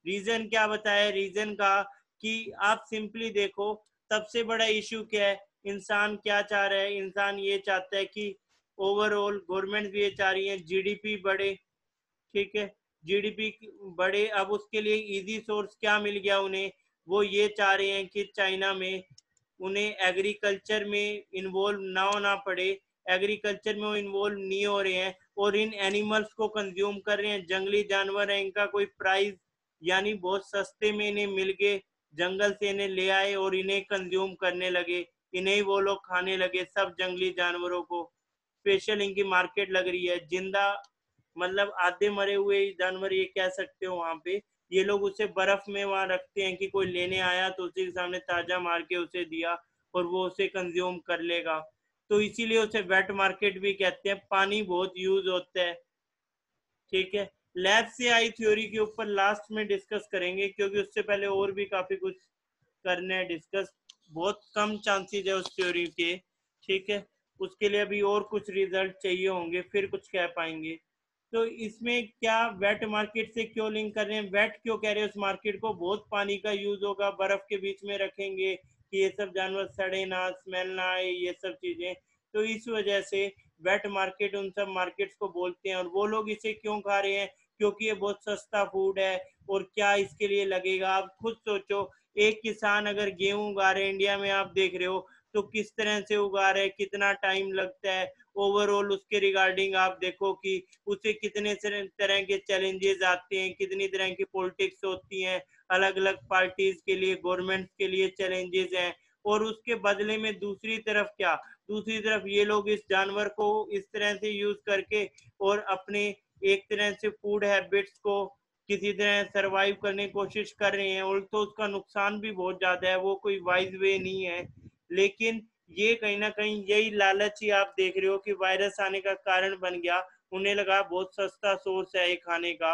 रीजन क्या बताया, रीजन का कि आप सिंपली देखो, सबसे बड़ा इशू क्या है, इंसान क्या चाह रहा है, इंसान ये चाहता है कि ओवरऑल गवर्नमेंट भी ये चाह रही है जीडीपी बढ़े, ठीक है, जीडीपी बढ़े। अब उसके लिए इजी सोर्स क्या मिल गया उन्हें, वो ये चाह रहे हैं कि चाइना में उन्हें एग्रीकल्चर में इन्वॉल्व ना होना पड़े, एग्रीकल्चर में वो इन्वॉल्व नहीं हो रहे हैं, और इन एनिमल्स को कंज्यूम कर रहे हैं। जंगली जानवर है, इनका कोई प्राइस, यानी बहुत सस्ते में इन्हें मिल गए, जंगल से इन्हें ले आए और इन्हें कंज्यूम करने लगे, इन्हें वो लोग खाने लगे, सब जंगली जानवरों को। स्पेशल इनकी मार्केट लग रही है, जिंदा मतलब आधे मरे हुए जानवर ये कह सकते हो, वहां पे ये लोग उसे बर्फ में वहां रखते हैं कि कोई लेने आया तो उसी के सामने ताजा मार के उसे दिया और वो उसे कंज्यूम कर लेगा, तो इसीलिए उसे वेट मार्केट भी कहते हैं। पानी बहुत यूज होता है, ठीक है। लैब से आई थ्योरी के ऊपर लास्ट में डिस्कस करेंगे, क्योंकि उससे पहले और भी काफी कुछ करने हैं डिस्कस, बहुत कम चांसेस है उस थ्योरी के, ठीक है। उसके लिए अभी और कुछ रिजल्ट चाहिए होंगे, फिर कुछ कह पाएंगे। तो इसमें क्या वेट मार्केट से क्यों लिंक कर रहे हैं, वेट क्यों कह रहे हैं उस मार्केट को, बहुत पानी का यूज होगा, बर्फ के बीच में रखेंगे कि ये सब जानवर सड़े ना, स्मेल ना आए, ये सब चीजें, तो इस वजह से वेट मार्केट उन सब मार्केट्स को बोलते हैं। और वो लोग इसे क्यों खा रहे हैं, क्योंकि ये बहुत सस्ता फूड है, और क्या इसके लिए लगेगा, आप खुद सोचो। एक किसान अगर गेहूं उगा रहे हैं इंडिया में, आप देख रहे हो तो किस तरह से उगा रहे हैं, कितना टाइम लगता है, ओवरऑल उसके रिगार्डिंग आप देखो कि उसे कितने तरह के चैलेंजेस आते हैं, कितनी तरह की पॉलिटिक्स होती हैं, अलग अलग पार्टीज के लिए, गवर्नमेंट के लिए चैलेंजेस हैं। और उसके बदले में दूसरी तरफ क्या, दूसरी तरफ ये लोग इस जानवर को इस तरह से यूज करके और अपने एक तरह से फूड हैबिट्स को किसी तरह सरवाइव करने की कोशिश कर रहे हैं, और तो उसका नुकसान भी बहुत ज्यादा है, वो कोई वाइज वे नहीं है। लेकिन ये कहीं ना कहीं यही लालच ही आप देख रहे हो कि वायरस आने का कारण बन गया, उन्हें लगा बहुत सस्ता सोर्स है ये खाने का,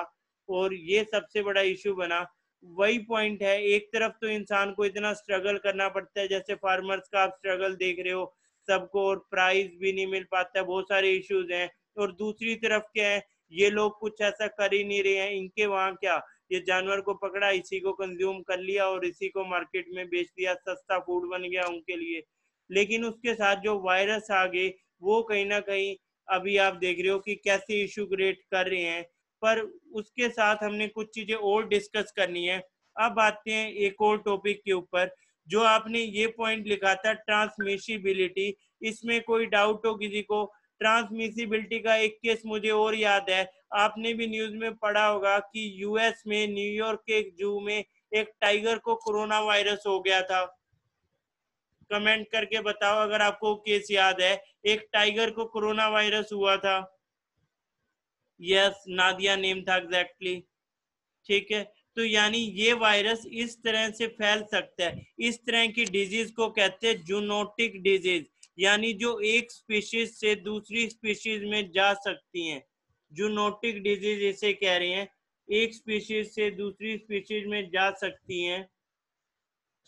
और ये सबसे बड़ा इशू बना। वही पॉइंट है, एक तरफ तो इंसान को इतना स्ट्रगल करना पड़ता है, जैसे फार्मर्स का आप स्ट्रगल देख रहे हो, सबको, और प्राइस भी नहीं मिल पाता है, बहुत सारे इश्यूज हैं। और दूसरी तरफ क्या है, ये लोग कुछ ऐसा कर ही नहीं रहे हैं। इनके वहाँ क्या, ये जानवर को पकड़ा, इसी को कंज्यूम कर लिया और इसी को मार्केट में बेच दिया, सस्ता फूड बन गया उनके लिए। लेकिन उसके साथ जो वायरस आ गए, वो कहीं ना कहीं अभी आप देख रहे हो कि कैसे इशू क्रिएट कर रहे हैं। पर उसके साथ हमने कुछ चीजें और डिस्कस करनी है। अब आते हैं एक और टॉपिक के ऊपर, जो आपने ये पॉइंट लिखा था ट्रांसमिसिबिलिटी। इसमें कोई डाउट हो किसी को? ट्रांसमिसिबिलिटी का एक केस मुझे और याद है, आपने भी न्यूज में पढ़ा होगा कि यूएस में न्यूयॉर्क के एक जू में एक टाइगर को कोरोना वायरस हो गया था। कमेंट करके बताओ अगर आपको केस याद है, एक टाइगर को कोरोना वायरस हुआ था। यस, नादिया नेम था एग्जैक्टली। ठीक है, तो यानी ये वायरस इस तरह से फैल सकता है। इस तरह की डिजीज को कहते हैं जूनोटिक डिजीज, यानी जो एक स्पीशीज से दूसरी स्पीशीज में जा सकती हैं। जूनोटिक डिजीज इसे कह रहे हैं, एक स्पीशीज से दूसरी स्पीशीज में जा सकती हैं।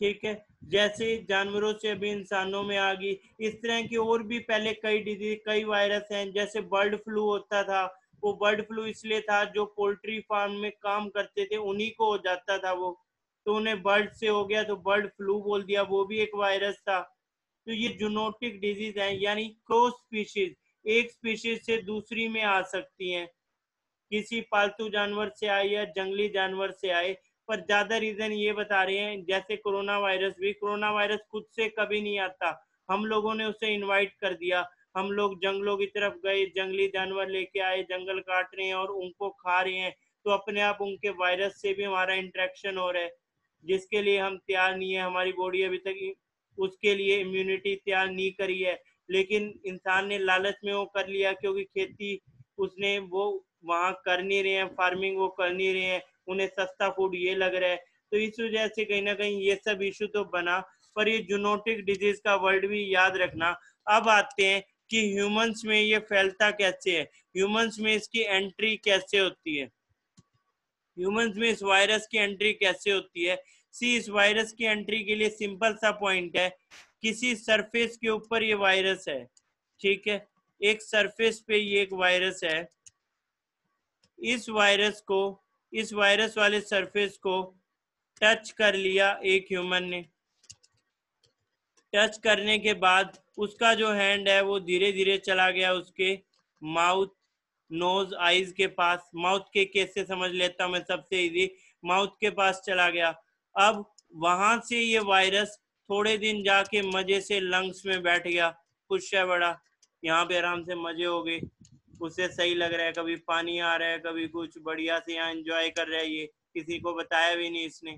ठीक है, जैसे जानवरों से अभी इंसानों में आ गई, इस तरह की और भी पहले कई डिजीज, कई वायरस हैं। जैसे बर्ड फ्लू होता था, वो बर्ड फ्लू इसलिए था जो पोल्ट्री फार्म में काम करते थे उन्हीं को हो जाता था वो, तो उन्हें बर्ड से हो गया तो बर्ड फ्लू बोल दिया, वो भी एक वायरस था। तो ये जूनोटिक डिजीज है, यानी क्रॉस स्पीशीज, एक स्पीशीज से दूसरी में आ सकती हैं, किसी पालतू जानवर से आए या जंगली जानवर से आए। पर ज्यादा रीजन ये बता रहे हैं, जैसे कोरोना वायरस भी, कोरोना वायरस खुद से कभी नहीं आता, हम लोगों ने उसे इनवाइट कर दिया। हम लोग जंगलों की तरफ गए, जंगली जानवर लेके आए, जंगल काट रहे हैं और उनको खा रहे हैं, तो अपने आप उनके वायरस से भी हमारा इंटरेक्शन हो रहा है, जिसके लिए हम तैयार नहीं है। हमारी बॉडी अभी तक उसके लिए इम्यूनिटी तैयार नहीं करी है, लेकिन इंसान ने लालच में वो कर लिया, क्योंकि खेती उसने वो वहाँ कर नहीं रहे हैं, फार्मिंग वो कर नहीं रहे हैं, उन्हें सस्ता फूड ये लग रहा है। तो इस वजह से कहीं ना कहीं ये सब इशू तो बना। पर ये जूनोटिक डिजीज का वर्ड भी याद रखना। अब आते हैं कि ह्यूमंस में ये फैलता कैसे है, ह्यूमंस में इसकी एंट्री कैसे होती है, ह्यूमंस में इस वायरस की एंट्री कैसे होती है। सी, इस वायरस की एंट्री के लिए सिंपल सा पॉइंट है, किसी सरफेस के ऊपर ये वायरस है। ठीक है, एक सरफेस पे ये एक वायरस है, इस वायरस को, इस वायरस वाले सरफेस को टच कर लिया एक ह्यूमन ने। टच करने के बाद उसका जो हैंड है वो धीरे धीरे चला गया उसके माउथ, नोज, आईज के पास। माउथ के केस से समझ लेता हूं मैं सबसे इजी, माउथ के पास चला गया। अब वहां से ये वायरस थोड़े दिन जाके मजे से लंग्स में बैठ गया, खुश है बड़ा, यहाँ पे आराम से मजे हो गए, उसे सही लग रहा है, कभी पानी आ रहा है, कभी कुछ, बढ़िया से यहाँ एंजॉय कर रहा है, ये किसी को बताया भी नहीं इसने।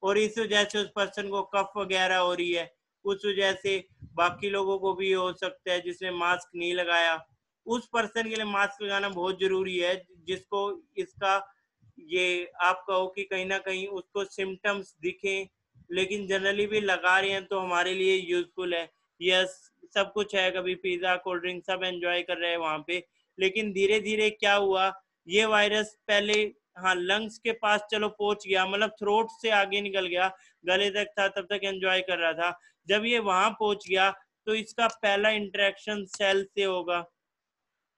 और इस वजह से उस पर्सन को कफ वगैरह हो रही है, उस वजह से बाकी लोगों को भी हो सकता है जिसने मास्क नहीं लगाया। उस पर्सन के लिए मास्क लगाना बहुत जरूरी है, जिसको इसका ये आप कहो कि कहीं ना कहीं उसको सिम्टम्स दिखें, लेकिन जनरली भी लगा रहे हैं तो हमारे लिए यूजफुल है। यस, सब कुछ है, कभी पिज्जा, कोल्ड ड्रिंक सब एंजॉय कर रहे हैं वहां पे। लेकिन धीरे धीरे क्या हुआ, ये वायरस पहले, हाँ, लंग्स के पास चलो पहुंच गया, मतलब थ्रोट से आगे निकल गया, गले तक था, तब तक एंजॉय कर रहा था। जब ये वहां पहुंच गया तो इसका पहला इंटरेक्शन सेल से होगा।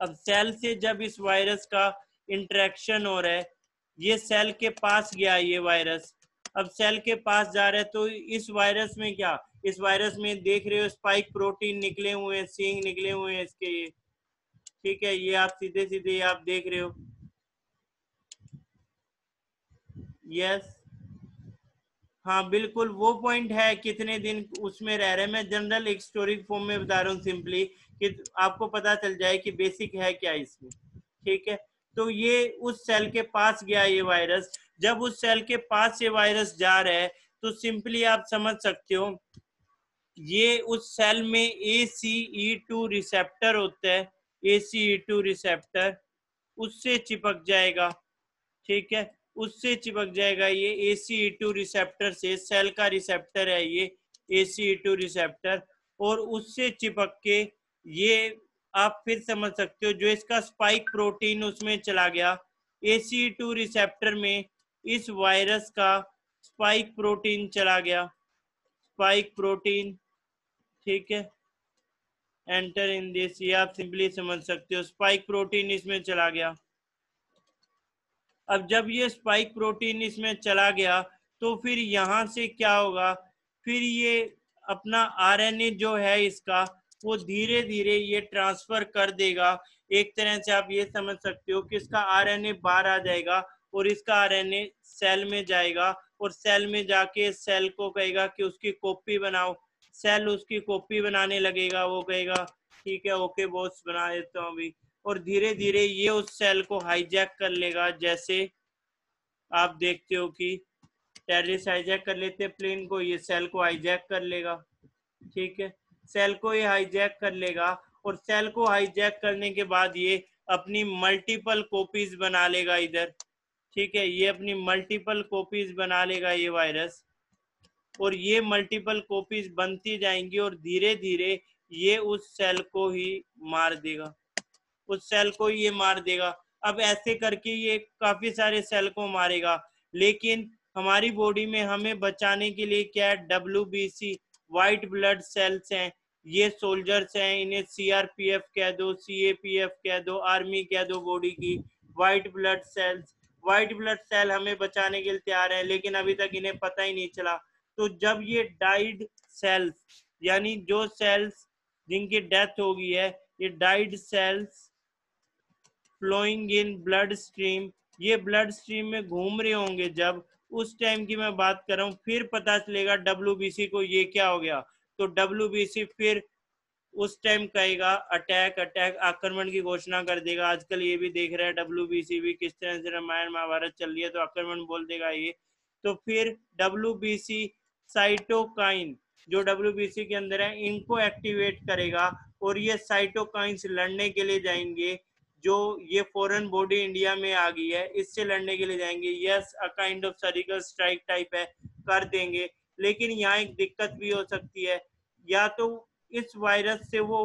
अब सेल से जब इस वायरस का इंटरेक्शन हो रहा है, ये सेल के पास गया ये वायरस, अब सेल के पास जा रहा है, तो इस वायरस में क्या, इस वायरस में देख रहे हो स्पाइक प्रोटीन निकले हुए हैं, सींग निकले हुए हैं इसके ये। ठीक है, ये आप सीधे सीधे आप देख रहे हो। यस, हाँ बिल्कुल, वो पॉइंट है कितने दिन उसमें रह रहे हैं। मैं जनरल एक स्टोरी फॉर्म में बता रहा हूँ सिंपली, कि आपको पता चल जाए कि बेसिक है क्या इसमें। ठीक है, तो ये उस सेल के पास गया ये वायरस। जब उस सेल के पास ये वायरस जा रहा है तो सिंपली आप समझ सकते हो, ये उस सेल में ACE2 रिसेप्टर होता है, ACE2 रिसेप्टर, उससे चिपक जाएगा। ठीक है, उससे चिपक जाएगा ये ACE2 रिसेप्टर से, सेल का रिसेप्टर है ये ACE2 रिसेप्टर, और उससे चिपक के ये आप फिर समझ सकते हो, जो इसका स्पाइक प्रोटीन उसमें चला गया, ACE2 रिसेप्टर में इस वायरस का स्पाइक प्रोटीन चला गया, स्पाइक प्रोटीन। ठीक है, एंटर इन दिस, ये आप सिंपली समझ सकते हो, स्पाइक प्रोटीन इसमें चला गया। अब जब ये स्पाइक प्रोटीन इसमें चला गया तो फिर यहाँ से क्या होगा, फिर ये अपना आरएनए जो है इसका वो धीरे धीरे ये ट्रांसफर कर देगा। एक तरह से आप ये समझ सकते हो कि इसका आरएनए बाहर आ जाएगा और इसका आरएनए सेल में जाएगा और सेल में जाके सेल को कहेगा कि उसकी कॉपी बनाओ। सेल उसकी कॉपी बनाने लगेगा, वो कहेगा ठीक है ओके बॉस बना देता हूँ अभी, और धीरे धीरे ये उस सेल को हाईजैक कर लेगा। जैसे आप देखते हो कि टेररिस्ट हाईजैक कर लेते हैं प्लेन को, ये सेल को हाईजैक कर लेगा। ठीक है, सेल को ये हाईजैक कर लेगा और सेल को हाईजैक करने के बाद ये अपनी मल्टीपल कॉपीज बना लेगा इधर। ठीक है, ये अपनी मल्टीपल कॉपीज बना लेगा ये वायरस, और ये मल्टीपल कॉपीज बनती जाएंगी और धीरे धीरे ये उस सेल को ही मार देगा, उस सेल को ये मार देगा। अब ऐसे करके ये काफी सारे सेल को मारेगा, लेकिन हमारी बॉडी में हमें बचाने के लिए क्या है, WBC व्हाइट ब्लड सेल्स हैं, ये सोल्जर्स हैं, इन्हें CRPF कह दो, CAPF कह दो, आर्मी कह दो, बॉडी की white blood cells. White blood cell हमें बचाने के लिए तैयार है, लेकिन अभी तक इन्हें पता ही नहीं चला। तो जब ये डाइड सेल्स, यानी जो सेल्स जिनकी डेथ हो गई है, ये died cells flowing in blood stream, ये ब्लड स्ट्रीम में घूम रहे होंगे, जब उस टाइम की मैं बात कर रहा हूँ, फिर पता चलेगा WBC को ये क्या हो गया। तो WBC फिर उस टाइम कहेगा अटैक, अटैक आक्रमण की घोषणा कर देगा। आजकल ये भी देख रहा है WBC भी किस तरह से रामायण महाभारत चल रही है, तो आक्रमण बोल देगा ये। तो फिर WBC साइटोकाइन जो WBC के अंदर है इनको एक्टिवेट करेगा और ये साइटोकाइंस लड़ने के लिए जाएंगे। जो ये फॉरेन बॉडी इंडिया में आ गई है इससे लड़ने के लिए जाएंगे। Yes, a kind of surgical strike type है, कर देंगे। लेकिन यहाँ एक दिक्कत भी हो सकती है, या तो इस वायरस से वो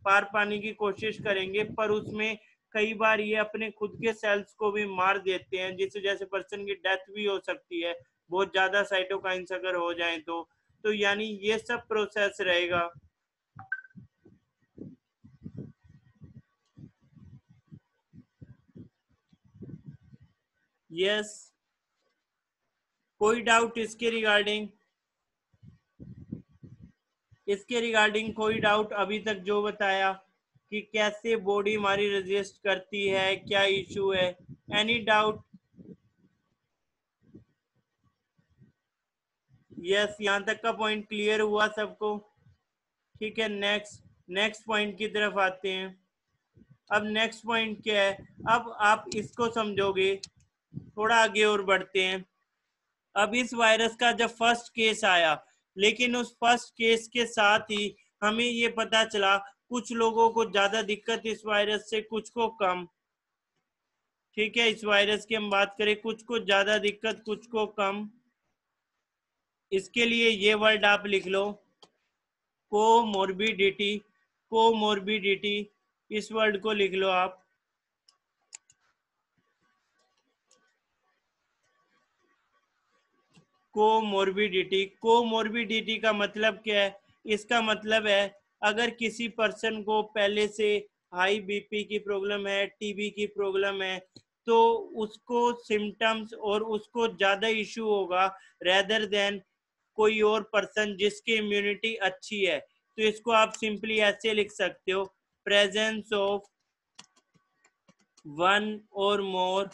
पार पाने की कोशिश करेंगे, पर उसमें कई बार ये अपने खुद के सेल्स को भी मार देते हैं, जिससे जैसे पर्सन की डेथ भी हो सकती है, बहुत ज्यादा साइटोकाइंस अगर हो जाए तो यानी ये सब प्रोसेस रहेगा। यस, कोई डाउट इसके रिगार्डिंग, इसके रिगार्डिंग कोई डाउट अभी तक जो बताया कि कैसे बॉडी हमारी रेजिस्ट करती है, क्या इशू है, एनी डाउट? यस, यहाँ तक का पॉइंट क्लियर हुआ सबको? ठीक है, नेक्स्ट पॉइंट की तरफ आते हैं। अब नेक्स्ट पॉइंट क्या है, अब आप इसको समझोगे। थोड़ा आगे और बढ़ते हैं। अब इस वायरस का जब फर्स्ट केस आया, लेकिन उस फर्स्ट केस के साथ ही हमें ये पता चला कुछ लोगों को ज्यादा दिक्कत इस वायरस से, कुछ को कम। ठीक है, इस वायरस की हम बात करें, कुछ को ज्यादा दिक्कत कुछ को कम। इसके लिए ये वर्ड आप लिख लो, कोमोर्बिडिटी। कोमोर्बिडिटी, इस वर्ड को लिख लो आप। कोमोर्बिडिटी, कोमोर्बिडिटी का मतलब क्या है? इसका मतलब है अगर किसी पर्सन को पहले से हाई बीपी की प्रॉब्लम है, टीबी की प्रॉब्लम है, तो उसको सिम्टम्स और उसको ज्यादा इशू होगा रेदर देन कोई और पर्सन जिसकी इम्यूनिटी अच्छी है। तो इसको आप सिंपली ऐसे लिख सकते हो, प्रेजेंस ऑफ वन और मोर,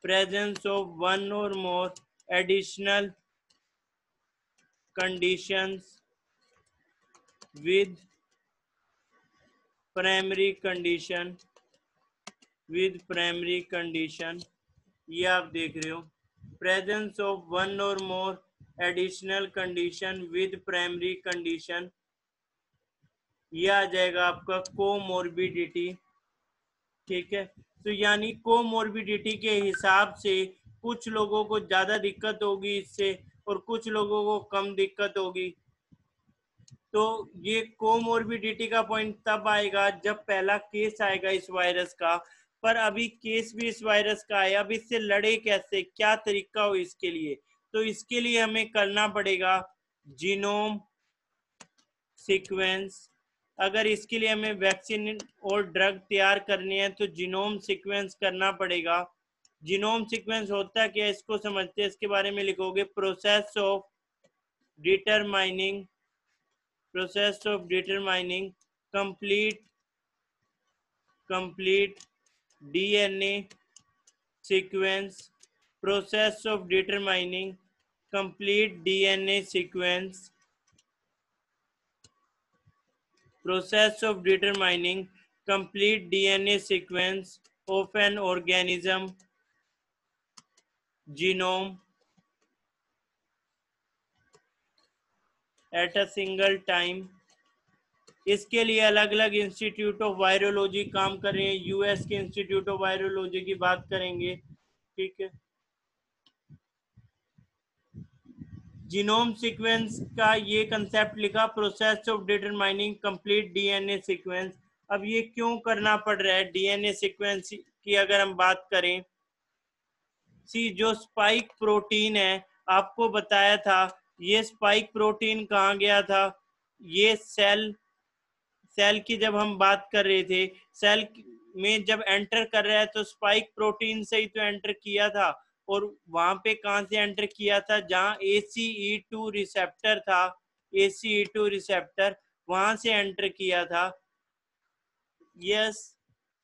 प्रेजेंस ऑफ वन और मोर additional conditions with primary condition, with primary condition। ये आप देख रहे हो, प्रेजेंस ऑफ वन और मोर additional condition with primary condition, ये आ जाएगा आपका कोमोर्बिडिटी। ठीक है, तो यानी कोमोर्बिडिटी के हिसाब से कुछ लोगों को ज्यादा दिक्कत होगी इससे और कुछ लोगों को कम दिक्कत होगी। तो ये कोमोर्बिडिटी का पॉइंट तब आएगा जब पहला केस आएगा इस वायरस का। पर अभी केस भी इस वायरस का है, अब इससे लड़े कैसे, क्या तरीका हो इसके लिए? तो इसके लिए हमें करना पड़ेगा जीनोम सीक्वेंस। अगर इसके लिए हमें वैक्सीन और ड्रग तैयार करनी है तो जीनोम सीक्वेंस करना पड़ेगा। जीनोम सीक्वेंस होता क्या है इसको समझते हैं, इसके बारे में लिखोगे process of determining complete DNA sequence process of determining complete DNA sequence process of determining complete DNA sequence of an organism genome at a single time। इसके लिए अलग अलग इंस्टीट्यूट ऑफ वायरोलॉजी काम कर रहे हैं। यूएस के इंस्टीट्यूट ऑफ वायरोलॉजी की बात करेंगे, ठीक है। जीनोम सीक्वेंस का ये कंसेप्ट लिखा, process of determining complete DNA sequence. अब ये क्यों करना पड़ रहा है डीएनए सीक्वेंस की अगर हम बात करें, जो स्पाइक प्रोटीन है आपको बताया था, ये स्पाइक प्रोटीन कहाँ गया था, ये सेल की जब हम बात कर रहे थे, सेल में जब एंटर कर रहा है तो स्पाइक प्रोटीन से ही तो एंटर किया था। और वहां पे कहां से एंटर किया था, जहां ACE2 रिसेप्टर था, ACE2 रिसेप्टर वहां से एंटर किया था। यस,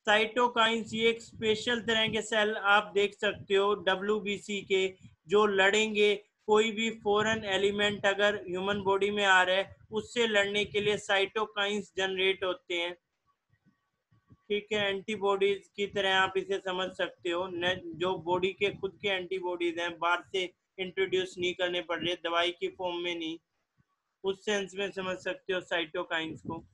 साइटोकाइंस ये एक स्पेशल तरह के सेल आप देख सकते हो WBC के, जो लड़ेंगे कोई भी फॉरेन एलिमेंट अगर ह्यूमन बॉडी में आ रहा है उससे लड़ने के लिए साइटोकाइंस जनरेट होते हैं, ठीक है। एंटीबॉडीज की तरह आप इसे समझ सकते हो, जो बॉडी के खुद के एंटीबॉडीज हैं, बाहर से इंट्रोड्यूस नहीं करने पड़ रहे, दवाई की फॉर्म में नहीं, उस सेंस में समझ सकते हो साइटोकाइंस को।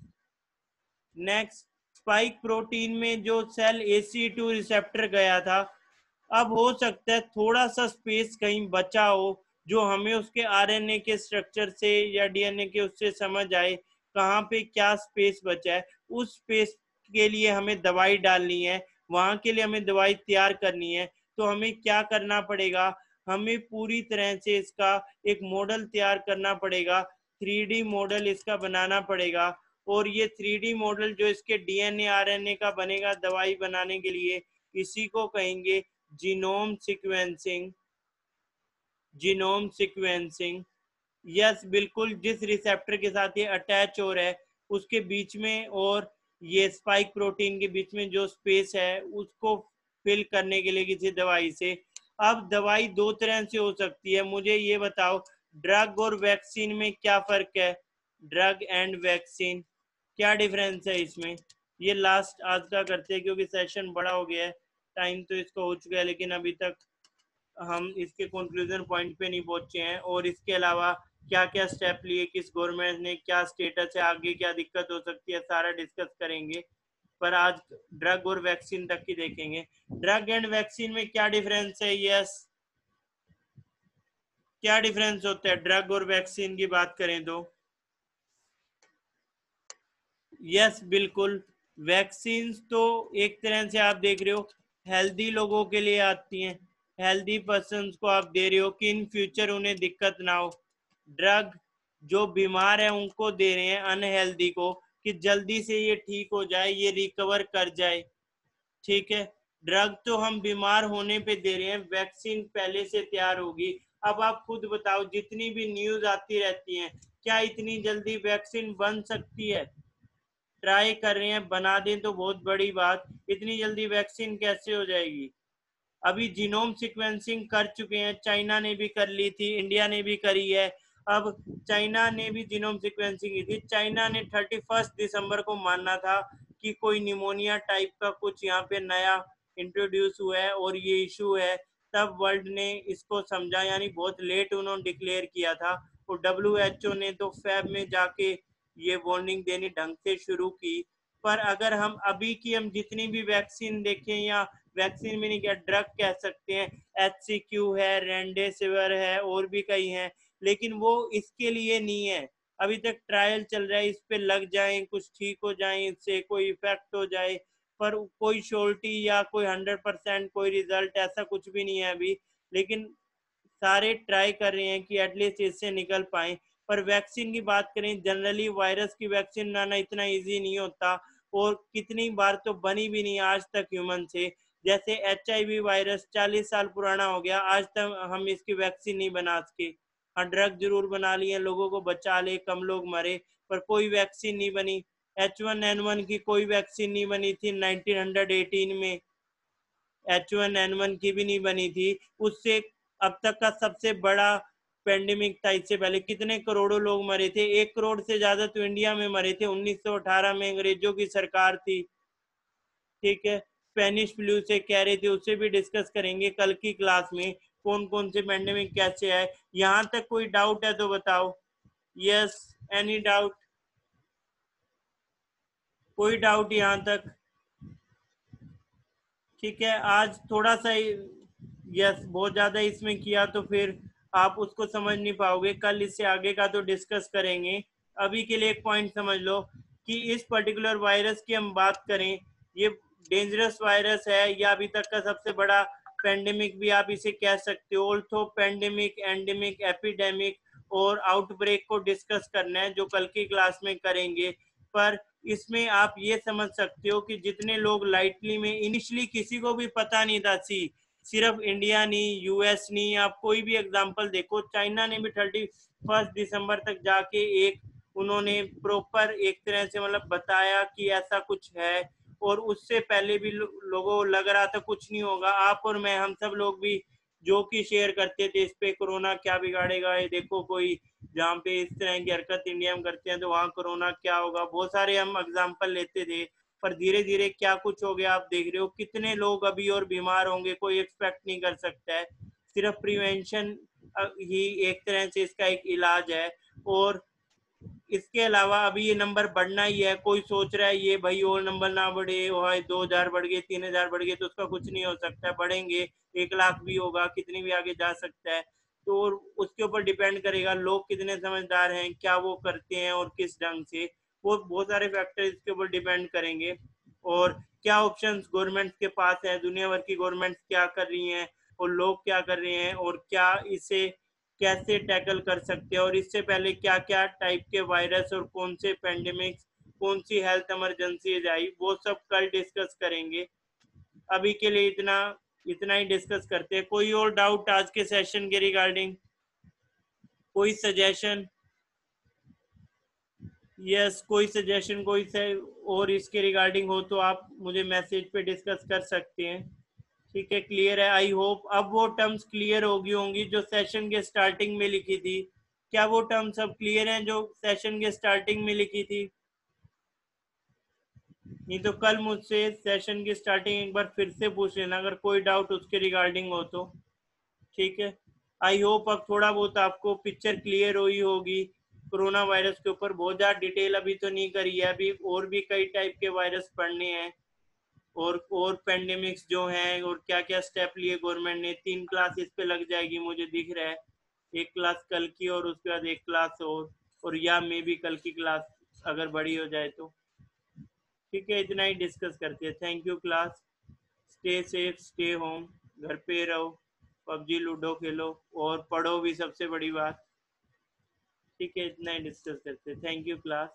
नेक्स्ट, स्पाइक प्रोटीन में जो सेल ACE2 रिसेप्टर गया था, अब हो सकता है थोड़ा सा स्पेस कहीं बचा हो जो हमें उसके RNA के स्ट्रक्चर से या DNA के उससे समझ आए कहाँ पे क्या स्पेस बचा है। उस स्पेस के लिए हमें दवाई डालनी है, वहां के लिए हमें दवाई तैयार करनी है। तो हमें क्या करना पड़ेगा, हमें पूरी तरह से इसका एक मॉडल तैयार करना पड़ेगा, 3D मॉडल इसका बनाना पड़ेगा। और ये 3D मॉडल जो इसके DNA RNA का बनेगा दवाई बनाने के लिए, इसी को कहेंगे genome sequencing. Genome sequencing, yes बिल्कुल, जिस रिसेप्टर के साथ ये अटैच हो रहा है उसके बीच में और ये स्पाइक प्रोटीन के बीच में जो स्पेस है उसको फिल करने के लिए किसी दवाई से। अब दवाई दो तरह से हो सकती है, मुझे ये बताओ ड्रग और वैक्सीन में क्या फर्क है, ड्रग एंड वैक्सीन क्या डिफरेंस है इसमें। ये लास्ट आज का करते हैं क्योंकि सेशन बड़ा हो गया है, टाइम तो इसका हो चुका है, लेकिन अभी तक हम इसके कंक्लूजन पॉइंट पे नहीं पहुंचे हैं। और इसके अलावा क्या क्या स्टेप लिए, किस गवर्नमेंट ने, क्या स्टेटस है, आगे क्या दिक्कत हो सकती है, सारा डिस्कस करेंगे। पर आज ड्रग और वैक्सीन तक की देखेंगे। ड्रग एंड वैक्सीन में क्या डिफरेंस है, यस क्या डिफरेंस होता है ड्रग और वैक्सीन की बात करें तो। यस बिल्कुल, वैक्सीन तो एक तरह से आप देख रहे हो हेल्दी लोगों के लिए आती हैं, हेल्दी पर्सन को आप दे रहे हो कि इन फ्यूचर उन्हें दिक्कत ना हो। ड्रग जो बीमार है उनको दे रहे हैं, अनहेल्दी को, कि जल्दी से ये ठीक हो जाए, ये रिकवर कर जाए, ठीक है। ड्रग तो हम बीमार होने पे दे रहे हैं, वैक्सीन पहले से तैयार होगी। अब आप खुद बताओ, जितनी भी न्यूज आती रहती हैं, क्या इतनी जल्दी वैक्सीन बन सकती है, ट्राई कर रहे हैं, बना दें तो बहुत बड़ी बात, इतनी जल्दी वैक्सीन कैसे हो जाएगी। अभी जीनोम सीक्वेंसिंग कर चुके हैं, चाइना ने भी कर ली थी, इंडिया ने भी करी है। अब चाइना ने भी जीनोम सीक्वेंसिंग की थी, चाइना ने 31 दिसंबर को माना था कि कोई निमोनिया टाइप का कुछ यहाँ पे नया इंट्रोड्यूस हुआ है और ये इशू है, तब वर्ल्ड ने इसको समझा, यानी बहुत लेट उन्होंने डिक्लेयर किया था। और WHO ने तो फैब में जाके ये वार्निंग देनी ढंग से शुरू की। पर अगर हम अभी की हम जितनी भी वैक्सीन देखें, या वैक्सीन में नहीं क्या ड्रग कह सकते हैं, HCQ है, रेमडेसिविर है, और भी कई हैं, लेकिन वो इसके लिए नहीं है। अभी तक ट्रायल चल रहा है, इस पे लग जाए, कुछ ठीक हो जाए, इससे कोई इफेक्ट हो जाए, पर कोई श्योरिटी या कोई 100% कोई रिजल्ट ऐसा कुछ भी नहीं है अभी। लेकिन सारे ट्राई कर रहे हैं कि एटलीस्ट इससे निकल पाए। पर वैक्सीन की बात करें, जनरली वायरस की वैक्सीन बनाना इतना इजी नहीं होता, और कितनी बार तो बनी भी नहीं आज तक ह्यूमन से। जैसे HIV वायरस 40 साल पुराना हो गया, आज तक हम इसकी वैक्सीन नहीं बना सके। हाँ, ड्रग जरूर बना लिए, लोगों को बचा ले, कम लोग मरे, पर कोई वैक्सीन नहीं बनी। H1N1 की कोई वैक्सीन नहीं बनी थी 1918 में, H1N1 की भी नहीं बनी थी। उससे अब तक का सबसे बड़ा पेंडेमिक था। इससे पहले कितने करोड़ों लोग मरे थे, 1 करोड़ से ज्यादा तो इंडिया में मरे थे। 1918 में अंग्रेजों की सरकार थी, ठीक है। स्पेनिश फ्लू से कह रहे थे, उससे भी डिस्कस करेंगे कल की क्लास में, कौन कौन से पेंडेमिक कैसे है। यहाँ तक कोई डाउट है तो बताओ। Yes, any doubt? कोई डाउट यहाँ तक? ठीक है, आज थोड़ा सा यस बहुत ज्यादा इसमें किया तो फिर आप उसको समझ नहीं पाओगे, कल इससे आगे का तो डिस्कस करेंगे। अभी के लिए एक पॉइंट समझ लो कि इस पर्टिकुलर वायरस की हम बात करें, ये डेंजरस वायरस है या अभी तक का सबसे बड़ा पेंडेमिक भी आप इसे कह सकते हो। ऑल्थो पेंडेमिक, एंडेमिक, एपिडेमिक और आउटब्रेक को डिस्कस करना है, जो कल की क्लास में करेंगे। पर इसमें आप ये समझ सकते हो कि जितने लोग लाइटली में, इनिशियली किसी को भी पता नहीं था, सिर्फ इंडिया नहीं, यूएस नहीं, आप कोई भी एग्जांपल देखो, चाइना ने भी 31 दिसंबर तक जाके एक उन्होंने प्रॉपर एक तरह से मतलब बताया कि ऐसा कुछ है, और उससे पहले भी लोगों लग रहा था कुछ नहीं होगा। आप और मैं, हम सब लोग भी जो कि शेयर करते थे इस पे, कोरोना क्या बिगाड़ेगा, ये देखो कोई जहाँ पे इस तरह की हरकत इंडिया में करते हैं तो वहाँ कोरोना क्या होगा, बहुत सारे हम एग्जाम्पल लेते थे। पर धीरे धीरे क्या कुछ हो गया आप देख रहे हो, कितने लोग अभी और बीमार होंगे कोई एक्सपेक्ट नहीं कर सकता है। सिर्फ प्रिवेंशन ही एक तरह से इसका एक इलाज है। और इसके अलावा अभी ये नंबर बढ़ना ही है। कोई सोच रहा है ये भाई और नंबर ना बढ़े, और 2000 बढ़ गए, 3000 बढ़ गए, तो उसका कुछ नहीं हो सकता है, बढ़ेंगे। 1 लाख भी होगा, कितनी भी आगे जा सकता है। तो उसके ऊपर डिपेंड करेगा लोग कितने समझदार हैं, क्या वो करते हैं और किस ढंग से, वो बहुत सारे फैक्टर इसके ऊपर डिपेंड करेंगे। और क्या ऑप्शंस गवर्नमेंट के पास है, दुनिया भर की गवर्नमेंट क्या कर रही हैं और लोग क्या कर रहे हैं, और क्या इसे कैसे टैकल कर सकते हैं, और इससे पहले क्या क्या टाइप के वायरस और कौन से पेंडेमिक्स, कौन सी हेल्थ इमरजेंसी आई, वो सब कल डिस्कस करेंगे। अभी के लिए इतना इतना ही डिस्कस करते हैं। कोई और डाउट आज के सेशन के रिगार्डिंग? कोई सजेशन? यस, कोई सजेशन कोई से और इसके रिगार्डिंग हो तो आप मुझे मैसेज पे डिस्कस कर सकते हैं। ठीक है, क्लियर है आई होप। अब वो टर्म्स क्लियर होगी होंगी जो सेशन के स्टार्टिंग में लिखी थी। क्या वो टर्म्स अब क्लियर हैं जो सेशन के स्टार्टिंग में लिखी थी? नहीं तो कल मुझसे सेशन की स्टार्टिंग एक बार फिर से पूछ लेना अगर कोई डाउट उसके रिगार्डिंग हो तो। ठीक है, आई होप अब थोड़ा बहुत आपको पिक्चर क्लियर हुई होगी कोरोना वायरस के ऊपर। बहुत ज़्यादा डिटेल अभी तो नहीं करी है, अभी और भी कई टाइप के वायरस पढ़ने हैं, और पेंडेमिक्स जो हैं, और क्या क्या स्टेप लिए गवर्नमेंट ने। 3 क्लास इस पे लग जाएगी मुझे दिख रहा है, एक क्लास कल की और उसके बाद एक क्लास और या मे भी कल की क्लास अगर बड़ी हो जाए तो। ठीक है, इतना ही डिस्कस करते हैं। Thank you class. Stay safe, stay home, घर पे रहो, पबजी लूडो खेलो और पढ़ो भी, सबसे बड़ी बात। ठीक है, इतना ही डिस्कस करते हैं। Thank you class.